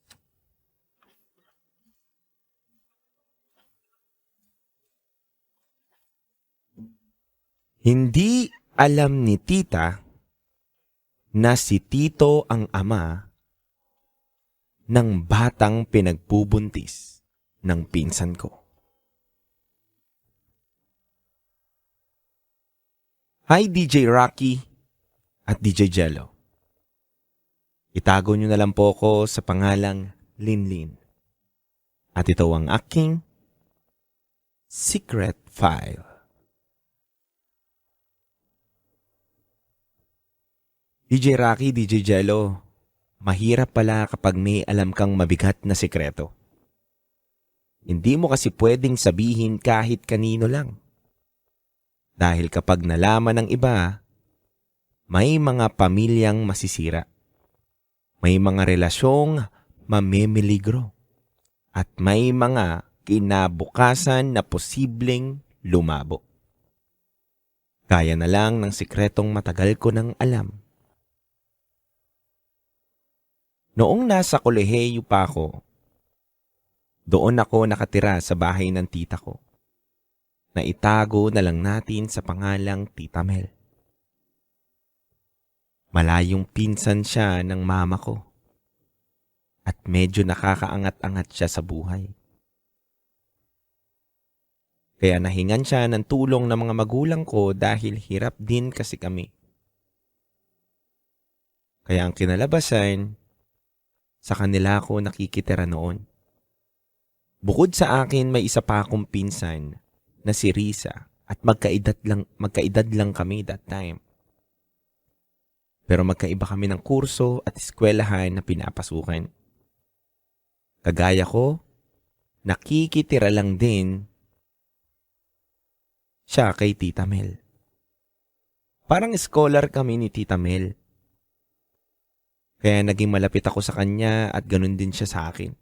Hindi alam ni tita na si Tito ang ama ng batang pinagbubuntis ng pinsan ko. Hi DJ Rocky at DJ Jello. Itago nyo na lang po ko sa pangalang Linlin. At ito ang aking secret file. DJ Rocky, DJ Jello, mahirap pala kapag may alam kang mabigat na sekreto. Hindi mo kasi pwedeng sabihin kahit kanino lang. Dahil kapag nalaman ng iba, may mga pamilyang masisira. May mga relasyong mamimiligro. At may mga kinabukasan na posibleng lumabo. Gaya na lang ng sikretong matagal ko nang alam. Noong nasa kolehiyo pa ako, doon ako nakatira sa bahay ng tita ko. Naitago na lang natin sa pangalang Tita Mel. Malayong pinsan siya ng mama ko. At medyo nakakaangat-angat siya sa buhay. Kaya nahingan siya ng tulong ng mga magulang ko dahil hirap din kasi kami. Kaya ang kinalabasan, sa kanila ako nakikitira noon. Bukod sa akin, may isa pa akong pinsan na si Risa at magkaedad lang kami that time. Pero magkaiba kami ng kurso at eskwelahan na pinapasukan. Kagaya ko, nakikitira lang din siya kay Tita Mel. Parang scholar kami ni Tita Mel. Kaya naging malapit ako sa kanya at ganun din siya sa akin.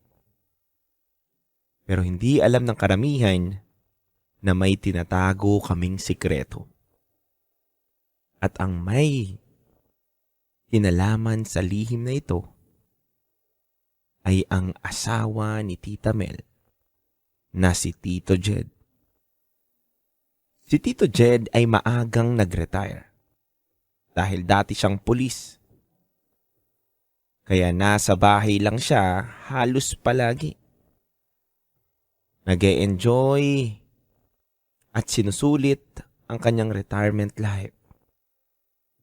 Pero hindi alam ng karamihan na may tinatago kaming sikreto. At ang may kinalaman sa lihim na ito ay ang asawa ni Tita Mel na si Tito Jed. Si Tito Jed ay maagang nag-retire dahil dati siyang pulis. Kaya nasa bahay lang siya halos palagi. Nag-e-enjoy at sinusulit ang kanyang retirement life.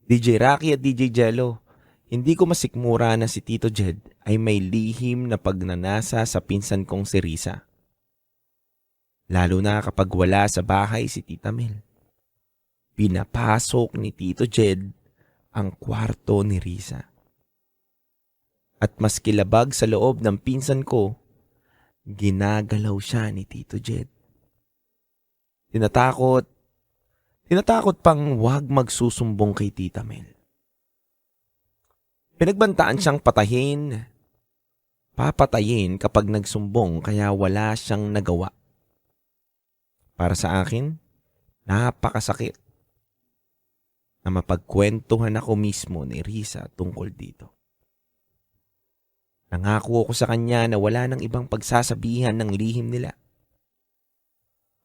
DJ Rocky at DJ Jello, hindi ko masikmura na si Tito Jed ay may lihim na pagnanasa sa pinsan kong si Risa. Lalo na kapag wala sa bahay si Tita Mel. Pinapasok ni Tito Jed ang kwarto ni Risa. At mas kilabag sa loob ng pinsan ko, ginagalaw siya ni Tito Jed. Tinatakot pang wag magsusumbong kay Tita Mel. Pinagbantaan siyang papatayin kapag nagsumbong kaya wala siyang nagawa. Para sa akin, napakasakit na mapagkwentuhan ako mismo ni Risa tungkol dito. Nangako ako sa kanya na wala nang ibang pagsasabihan ng lihim nila.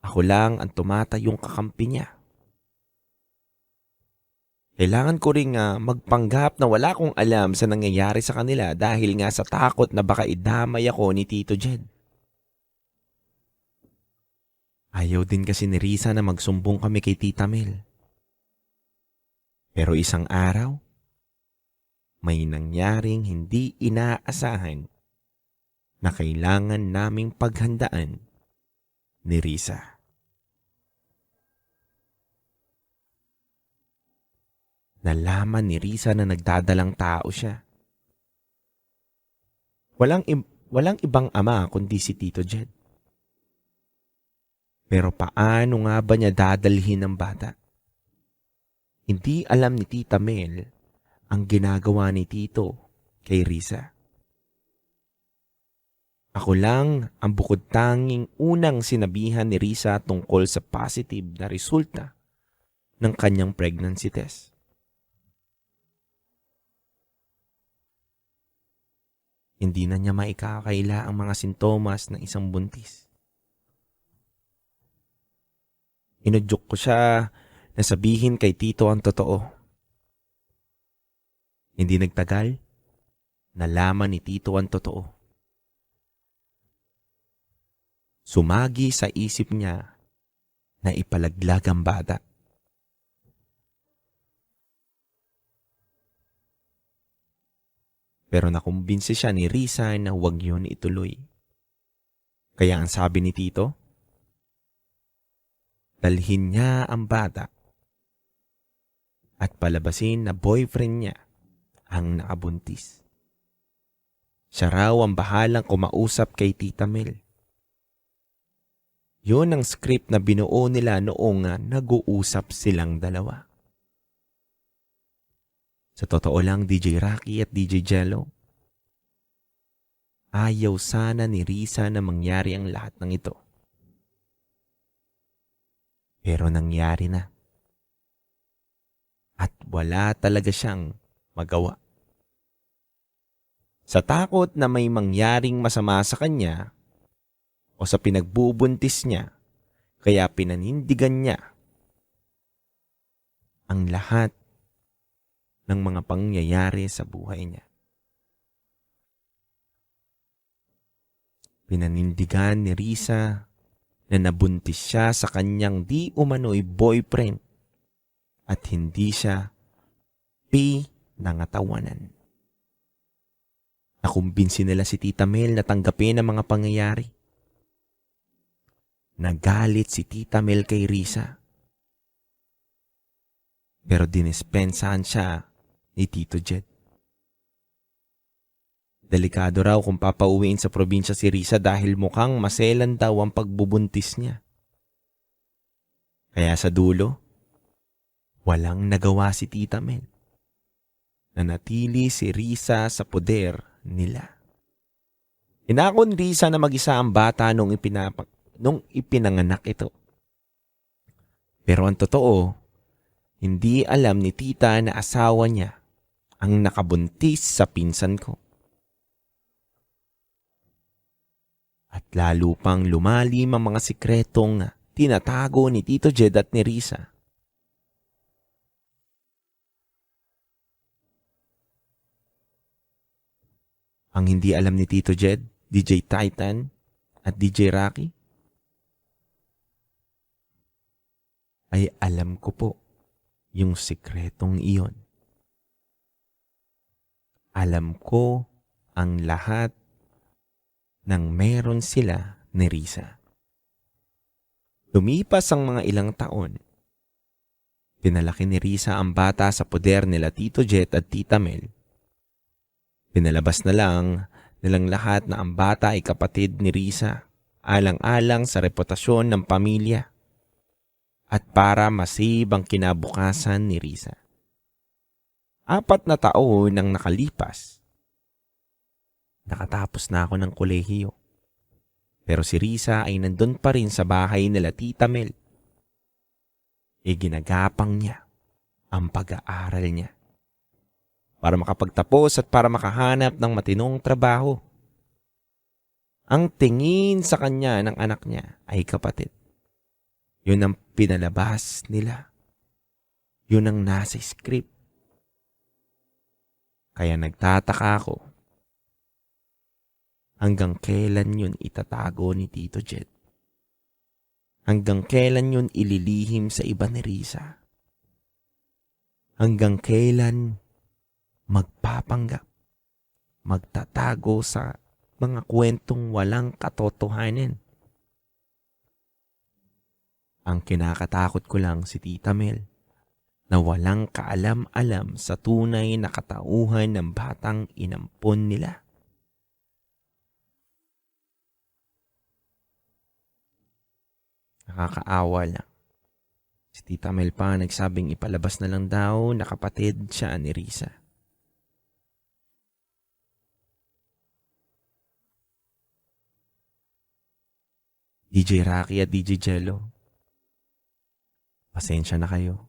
Ako lang ang tumatayong kakampi niya. Kailangan ko ring magpanggap na wala akong alam sa nangyayari sa kanila dahil nga sa takot na baka idamay ako ni Tito Jed. Ayaw din kasi ni Risa na magsumbong kami kay Tita Mel. Pero isang araw, may nangyaring hindi inaasahan na kailangan naming paghandaan ni Risa. Nalaman ni Risa na nagdadalang tao siya. Walang ibang ama kundi si Tito Jed. Pero paano nga ba niya dadalhin ang bata? Hindi alam ni Tita Mel ang ginagawa ni Tito kay Risa. Ako lang ang bukod tanging unang sinabihan ni Risa tungkol sa positive na resulta ng kanyang pregnancy test. Hindi na niya maikakaila ang mga sintomas ng isang buntis. Inudyok ko siya na sabihin kay Tito ang totoo. Hindi nagtagal, nalaman ni Tito ang totoo. Sumagi sa isip niya na ipalaglag ang bata. Pero nakumbinsi siya ni Risa na huwag yun ituloy. Kaya ang sabi ni Tito, dalhin niya ang bata at palabasin na boyfriend niya ang nakabuntis. Siya raw ang bahalang kumausap kay Tita Mel. Yun ang script na binuo nila noong nag-uusap silang dalawa. Sa totoo lang, DJ Rocky at DJ Jello, ayaw sana ni Risa na mangyari ang lahat ng ito. Pero nangyari na. At wala talaga siyang magawa. Sa takot na may mangyaring masama sa kanya o sa pinagbubuntis niya, kaya pinanindigan niya ang lahat ng mga pangyayari sa buhay niya. Pinanindigan ni Risa na nabuntis siya sa kanyang di umano'y boyfriend at hindi siya pinangatawanan. Nakumbinsi nila si Tita Mel na tanggapin ang mga pangyayari. Nagalit si Tita Mel kay Risa. Pero dinispensahan siya ni Tito Jed. Delikado raw kung papauwiin sa probinsya si Risa dahil mukhang maselan daw ang pagbubuntis niya. Kaya sa dulo, walang nagawa si Tita Mel. Nanatili si Risa sa poder nila. Inakon Risa na mag-isa ang bata nung ipinanganak ito. Pero ang totoo, hindi alam ni Tita na asawa niya ang nakabuntis sa pinsan ko. At lalo pang lumalim ang mga sikretong tinatago ni Tito Jed at ni Risa. Ang hindi alam ni Tito Jed, DJ Titan at DJ Rocky, ay alam ko po yung sikretong iyon. Alam ko ang lahat nang meron sila ni Risa. Lumipas ang mga ilang taon. Pinalaki ni Risa ang bata sa poder nila Tito Jet at Tita Mel. Pinalabas na lang nilang lahat na ang bata ay kapatid ni Risa, alang-alang sa reputasyon ng pamilya at para masib ang kinabukasan ni Risa. 4 na taon nang nakalipas. Nakatapos na ako ng kolehiyo. Pero si Risa ay nandun pa rin sa bahay nila Tita Mel. Ginagapang niya ang pag-aaral niya para makapagtapos at para makahanap ng matinong trabaho. Ang tingin sa kanya ng anak niya ay kapatid. Yun ang pinalabas nila. Yun ang nasa script. Kaya nagtataka ako hanggang kailan yun itatago ni Tito Jet. Hanggang kailan yun ililihim sa iba ni Risa. Hanggang kailan magpapanggap, magtatago sa mga kwentong walang katotohanan. Ang kinakatakot ko lang si Tita Mel na walang kaalam-alam sa tunay na katauhan ng batang inampon nila. Nakakaawa lang. Si Tita Mel pa nagsabing ipalabas na lang daw na kapatid siya ni Risa. DJ Rocky at DJ Jello, pasensya na kayo.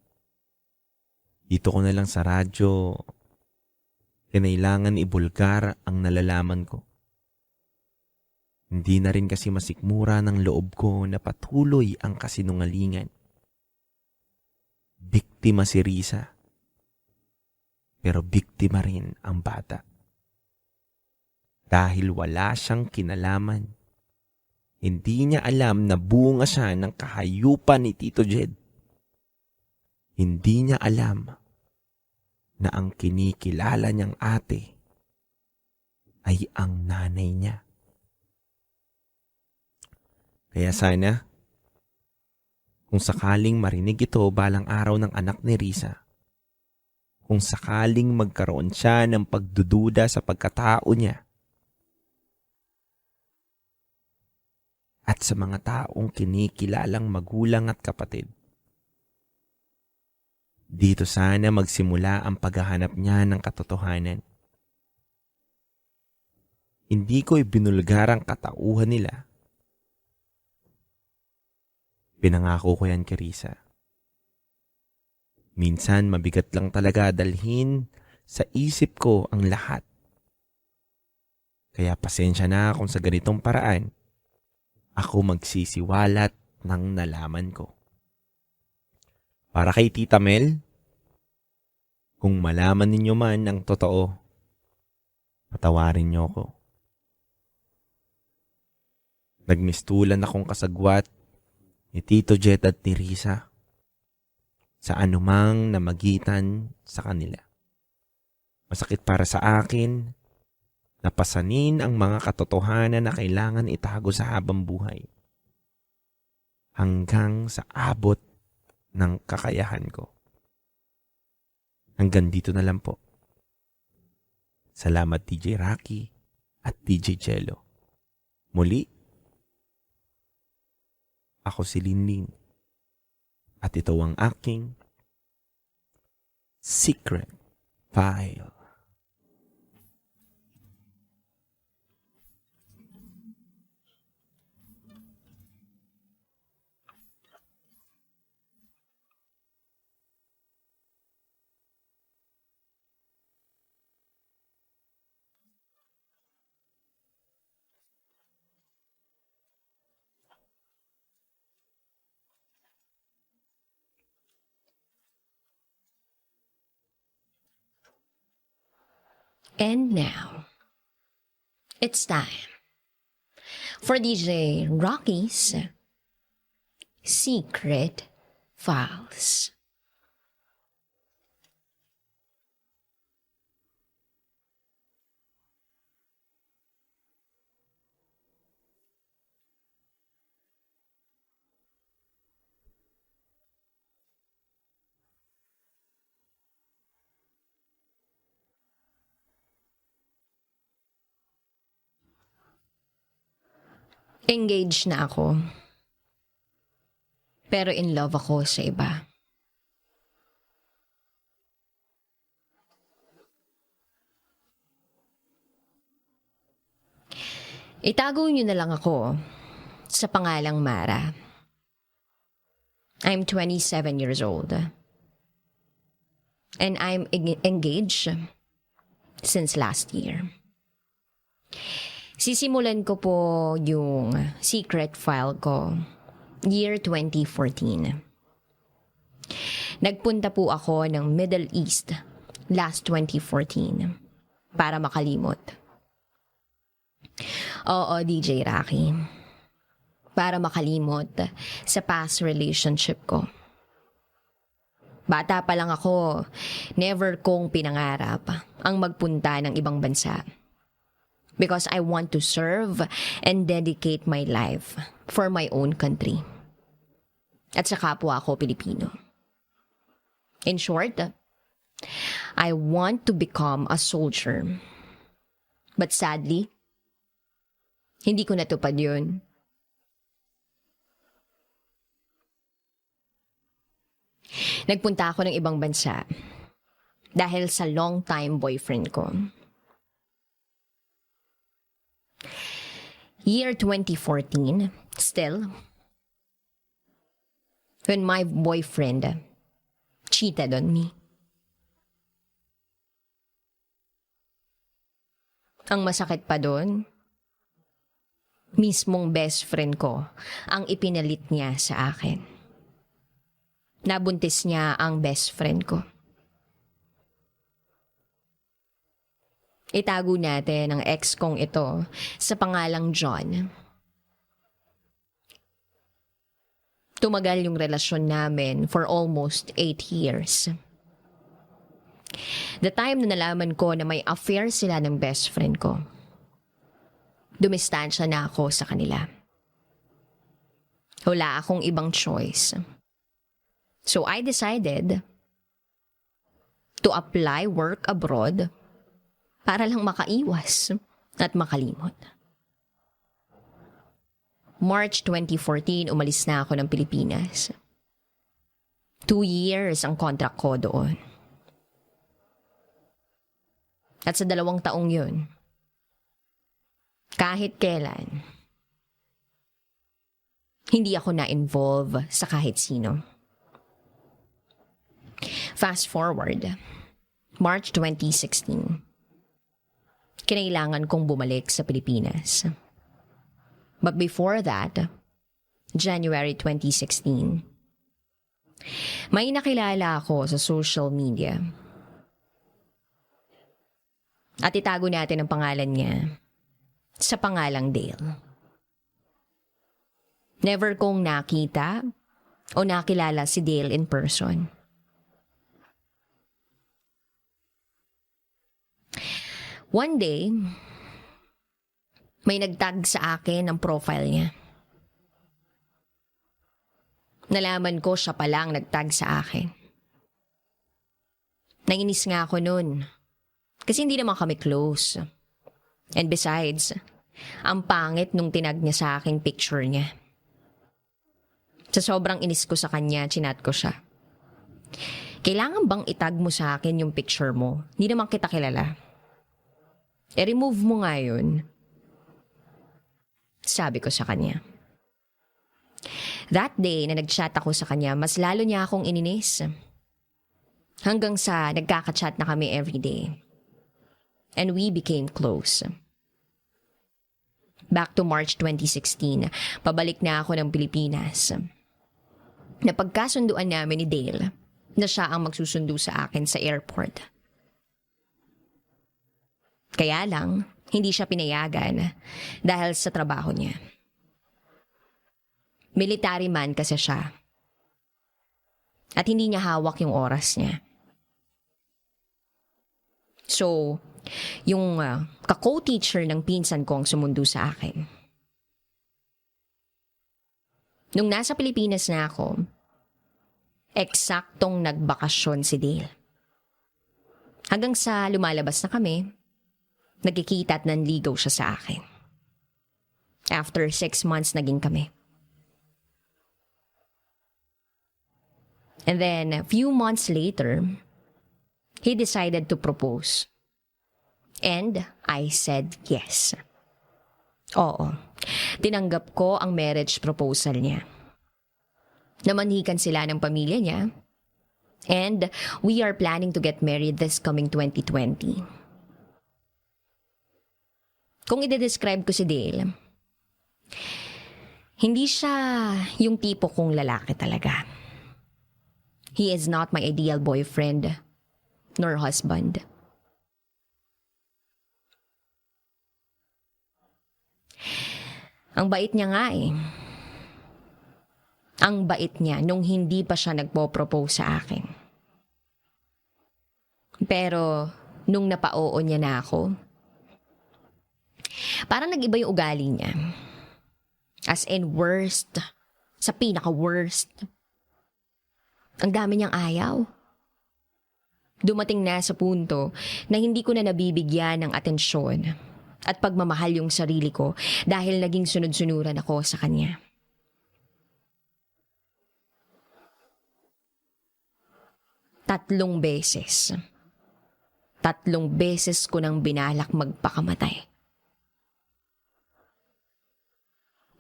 Dito ko na lang sa radyo, kinailangan ibulgar ang nalalaman ko. Hindi na rin kasi masikmura ng loob ko na patuloy ang kasinungalingan. Biktima si Risa, pero biktima rin ang bata. Dahil wala siyang kinalaman. Hindi niya alam na bunga siya ng kahayupan ni Tito Jed. Hindi niya alam na ang kinikilala niyang ate ay ang nanay niya. Kaya sana, kung sakaling marinig ito balang araw ng anak ni Risa, kung sakaling magkaroon siya ng pagdududa sa pagkatao niya, at sa mga taong kinikilalang magulang at kapatid, dito sana magsimula ang paghahanap niya ng katotohanan. Hindi ko ibinulgar ang katauhan nila. Pinangako ko yan kay Risa. Minsan mabigat lang talaga dalhin sa isip ko ang lahat. Kaya pasensya na kung sa ganitong paraan ako magsisiwalat ng nalaman ko. Para kay Tita Mel, kung malaman ninyo man ang totoo, patawarin niyo ako. Nagmistulan akong kasagwat ni Tito Jet at ni Risa sa anumang namagitan sa kanila. Masakit para sa akin na pasanin ang mga katotohanan na kailangan itago sa habang buhay hanggang sa abot ng kakayahan ko. Hanggang dito na lang po. Salamat DJ Rocky at DJ Jello. Muli, ako si Linlin at ito ang aking Secret File. And now, it's time for DJ Rocky's Secret Files. Engaged na ako. Pero in love ako sa iba. Itago niyo na lang ako sa pangalang Mara. I'm 27 years old. And I'm engaged since last year. Sisimulan ko po yung secret file ko year 2014. Nagpunta po ako ng Middle East last 2014 para makalimot. Oo, DJ Rocky. Para makalimot sa past relationship ko. Bata pa lang ako, never kong pinangarap ang magpunta ng ibang bansa. Because I want to serve and dedicate my life for my own country. At sa kapwa ko Pilipino. In short, I want to become a soldier. But sadly, hindi ko natupad yun. Nagpunta ako ng ibang bansa dahil sa long-time boyfriend ko. Year 2014, still, when my boyfriend cheated on me. Ang masakit pa doon, mismong best friend ko ang ipinalit niya sa akin. Nabuntis niya ang best friend ko. Itago natin ang ex kong ito sa pangalang John. Tumagal yung relasyon namin for almost 8 years. The time na nalaman ko na may affair sila ng best friend ko, dumistansya na ako sa kanila. Wala akong ibang choice. So I decided to apply work abroad para lang makaiwas at makalimot. March 2014, umalis na ako ng Pilipinas. 2 years ang contract ko doon. At sa 2 taong yun, kahit kailan, hindi ako na-involve sa kahit sino. Fast forward, March 2016. Kinailangan kong bumalik sa Pilipinas. But before that, January 2016, may nakilala ako sa social media. At itago natin ang pangalan niya sa pangalang Dale. Never kong nakita o nakilala si Dale in person. One day, may nagtag sa akin ang profile niya. Nalaman ko siya palang nagtag sa akin. Nainis nga ako nun. Kasi hindi naman kami close. And besides, ang pangit nung tinag niya sa aking picture niya. Sa sobrang inis ko sa kanya, chinat ko siya. Kailangan bang itag mo sa akin yung picture mo? Hindi naman kita kilala. I-remove mo nga yun. Sabi ko sa kanya. That day na nag-chat ako sa kanya, mas lalo niya akong ininis. Hanggang sa nagkaka-chat na kami everyday. And we became close. Back to March 2016, pabalik na ako ng Pilipinas. Napagkasunduan namin ni Dale na siya ang magsusundo sa akin sa airport. Kaya lang, hindi siya pinayagan dahil sa trabaho niya. Military man kasi siya. At hindi niya hawak yung oras niya. So, yung ka-co-teacher ng pinsan ko ang sumundo sa akin. Nung nasa Pilipinas na ako, eksaktong nagbakasyon si Dale. Hanggang sa lumalabas na kami, nagkikita at nanligaw siya sa akin. After 6 months naging kami. And then, a few months later, he decided to propose. And I said yes. Oo, tinanggap ko ang marriage proposal niya. Namanhikan sila ng pamilya niya. And we are planning to get married this coming 2020. Kung i-describe ko si Dale, hindi siya yung tipo kong lalaki talaga. He is not my ideal boyfriend nor husband. Ang bait niya nga eh. Ang bait niya nung hindi pa siya nagpo-propose sa akin. Pero nung napa-oo niya na ako, parang nag-iba yung ugali niya. As in worst. Sa pinaka-worst. Ang dami niyang ayaw. Dumating na sa punto na hindi ko na nabibigyan ng atensyon at pagmamahal yung sarili ko dahil naging sunod-sunuran ako sa kanya. Tatlong beses ko nang binalak magpakamatay.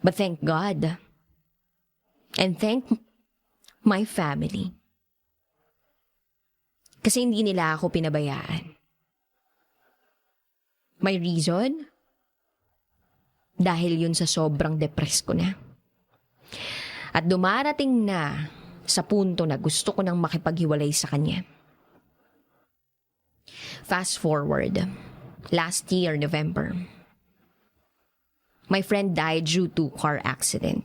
But thank God and thank my family. Kasi hindi nila ako pinabayaan. May reason? Dahil yun sa sobrang depressed ko na. At dumarating na sa punto na gusto ko nang makipaghiwalay sa kanya. Fast forward, last year, November. My friend died due to car accident.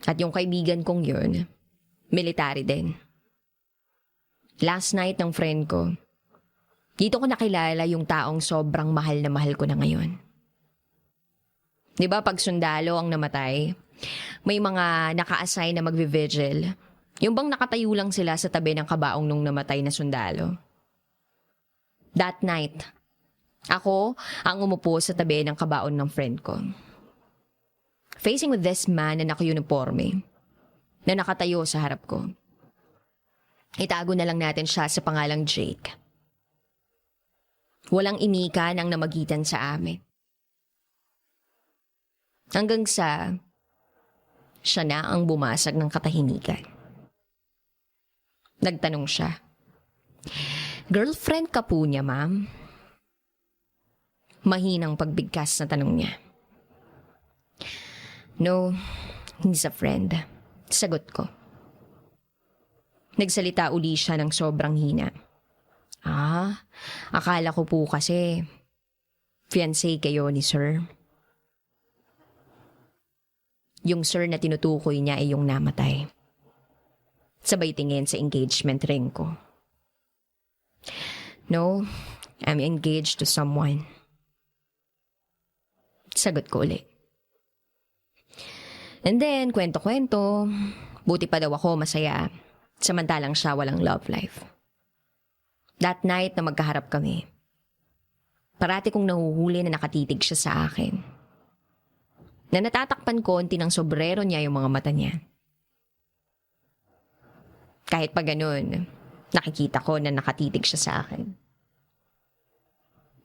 At yung kaibigan kong yun, military din. Last night ng friend ko, dito ko nakilala yung taong sobrang mahal na mahal ko na ngayon. Di ba pag sundalo ang namatay, may mga naka-assign na magvi-vigil. Yung bang nakatayo lang sila sa tabi ng kabaong nung namatay na sundalo. That night, ako ang umupo sa tabi ng kabaon ng friend ko. Facing with this man na naka-uniforme, na nakatayo sa harap ko. Itago na lang natin siya sa pangalang Jake. Walang imikan ang namagitan sa amin. Hanggang sa siya na ang bumasag ng katahimikan. Nagtanong siya. Girlfriend ka po niya, ma'am? Mahinang pagbigkas na tanong niya. No, he's a friend. Sagot ko. Nagsalita uli siya ng sobrang hina. Akala ko po kasi fiancé kayo ni sir. Yung sir na tinutukoy niya ay yung namatay. Sabay tingin sa engagement ring ko. No, I'm engaged to someone. Sagot ko ulit. And then, kwento-kwento, buti pa daw ako masaya, samantalang siya walang love life. That night na magkaharap kami, parati kong nahuhuli na nakatitig siya sa akin. Na natatakpan konti ng sobrero niya yung mga mata niya. Kahit pa ganun, nakikita ko na nakatitig siya sa akin.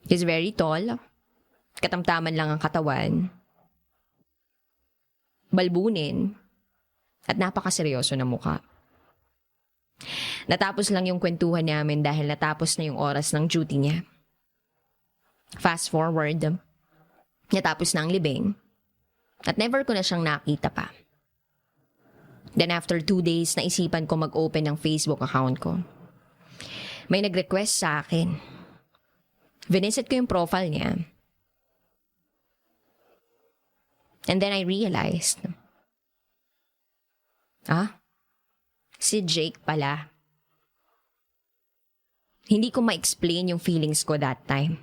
He's very tall, katamtaman lang ang katawan, balbunin, at napakaseryoso na mukha. Natapos lang yung kwentuhan namin dahil natapos na yung oras ng duty niya. Fast forward, natapos na ang libing, at never ko na siyang nakita pa. Then after 2 days, naisipan ko mag-open ng Facebook account ko. May nag-request sa akin. Vineset ko yung profile niya. And then I realized, si Jake pala. Hindi ko ma-explain yung feelings ko that time.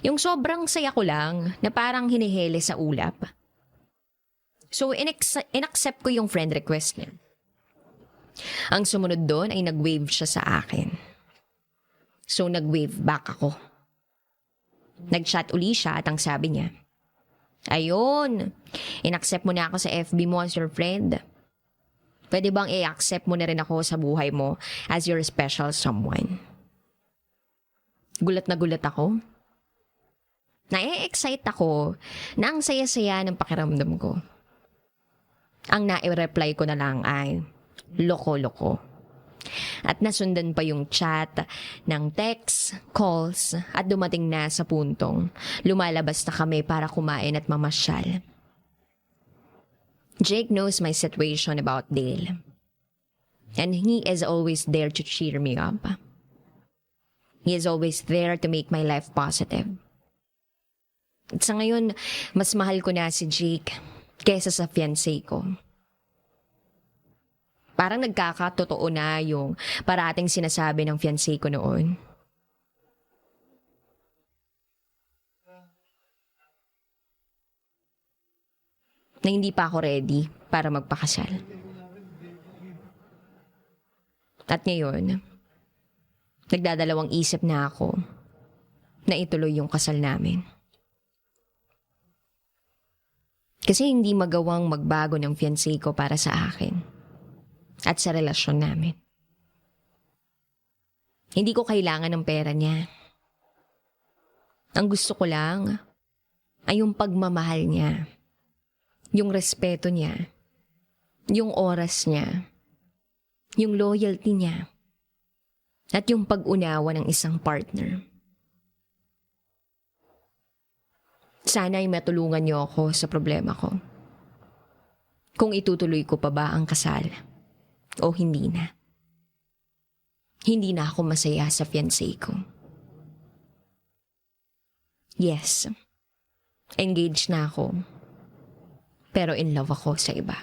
Yung sobrang saya ko lang na parang hinihele sa ulap. So, inaccept ko yung friend request niya. Ang sumunod doon ay nag-wave siya sa akin. So, nag-wave back ako. Nag-chat uli siya at ang sabi niya, ayun, inaccept mo na ako sa FB mo as your friend. Pwede bang i-accept mo na rin ako sa buhay mo as your special someone? Gulat na gulat ako. Na-excite ako na ang saya-saya ng pakiramdam ko. Ang na-reply ko na lang ay, loko-loko. At nasundan pa yung chat ng text, calls, at dumating na sa puntong lumalabas na kami para kumain at mamasyal. Jake knows my situation about Dale. And he is always there to cheer me up. He is always there to make my life positive. At sa ngayon, mas mahal ko na si Jake kesa sa fiancé ko. Parang nagkakatotoo na yung parating sinasabi ng fiancé ko noon. Na hindi pa ako ready para magpakasal. At ngayon, nagdadalawang isip na ako na ituloy yung kasal namin. Kasi hindi magawang magbago ng fiancé ko para sa akin at sa relasyon namin. Hindi ko kailangan ng pera niya. Ang gusto ko lang ay yung pagmamahal niya, yung respeto niya, yung oras niya, yung loyalty niya, at yung pag-unawa ng isang partner. Sana ay matulungan niyo ako sa problema ko. Kung itutuloy ko pa ba ang kasal o hindi na. Hindi na ako masaya sa fiancé ko. Yes, engaged na ako. Pero in love ako sa iba.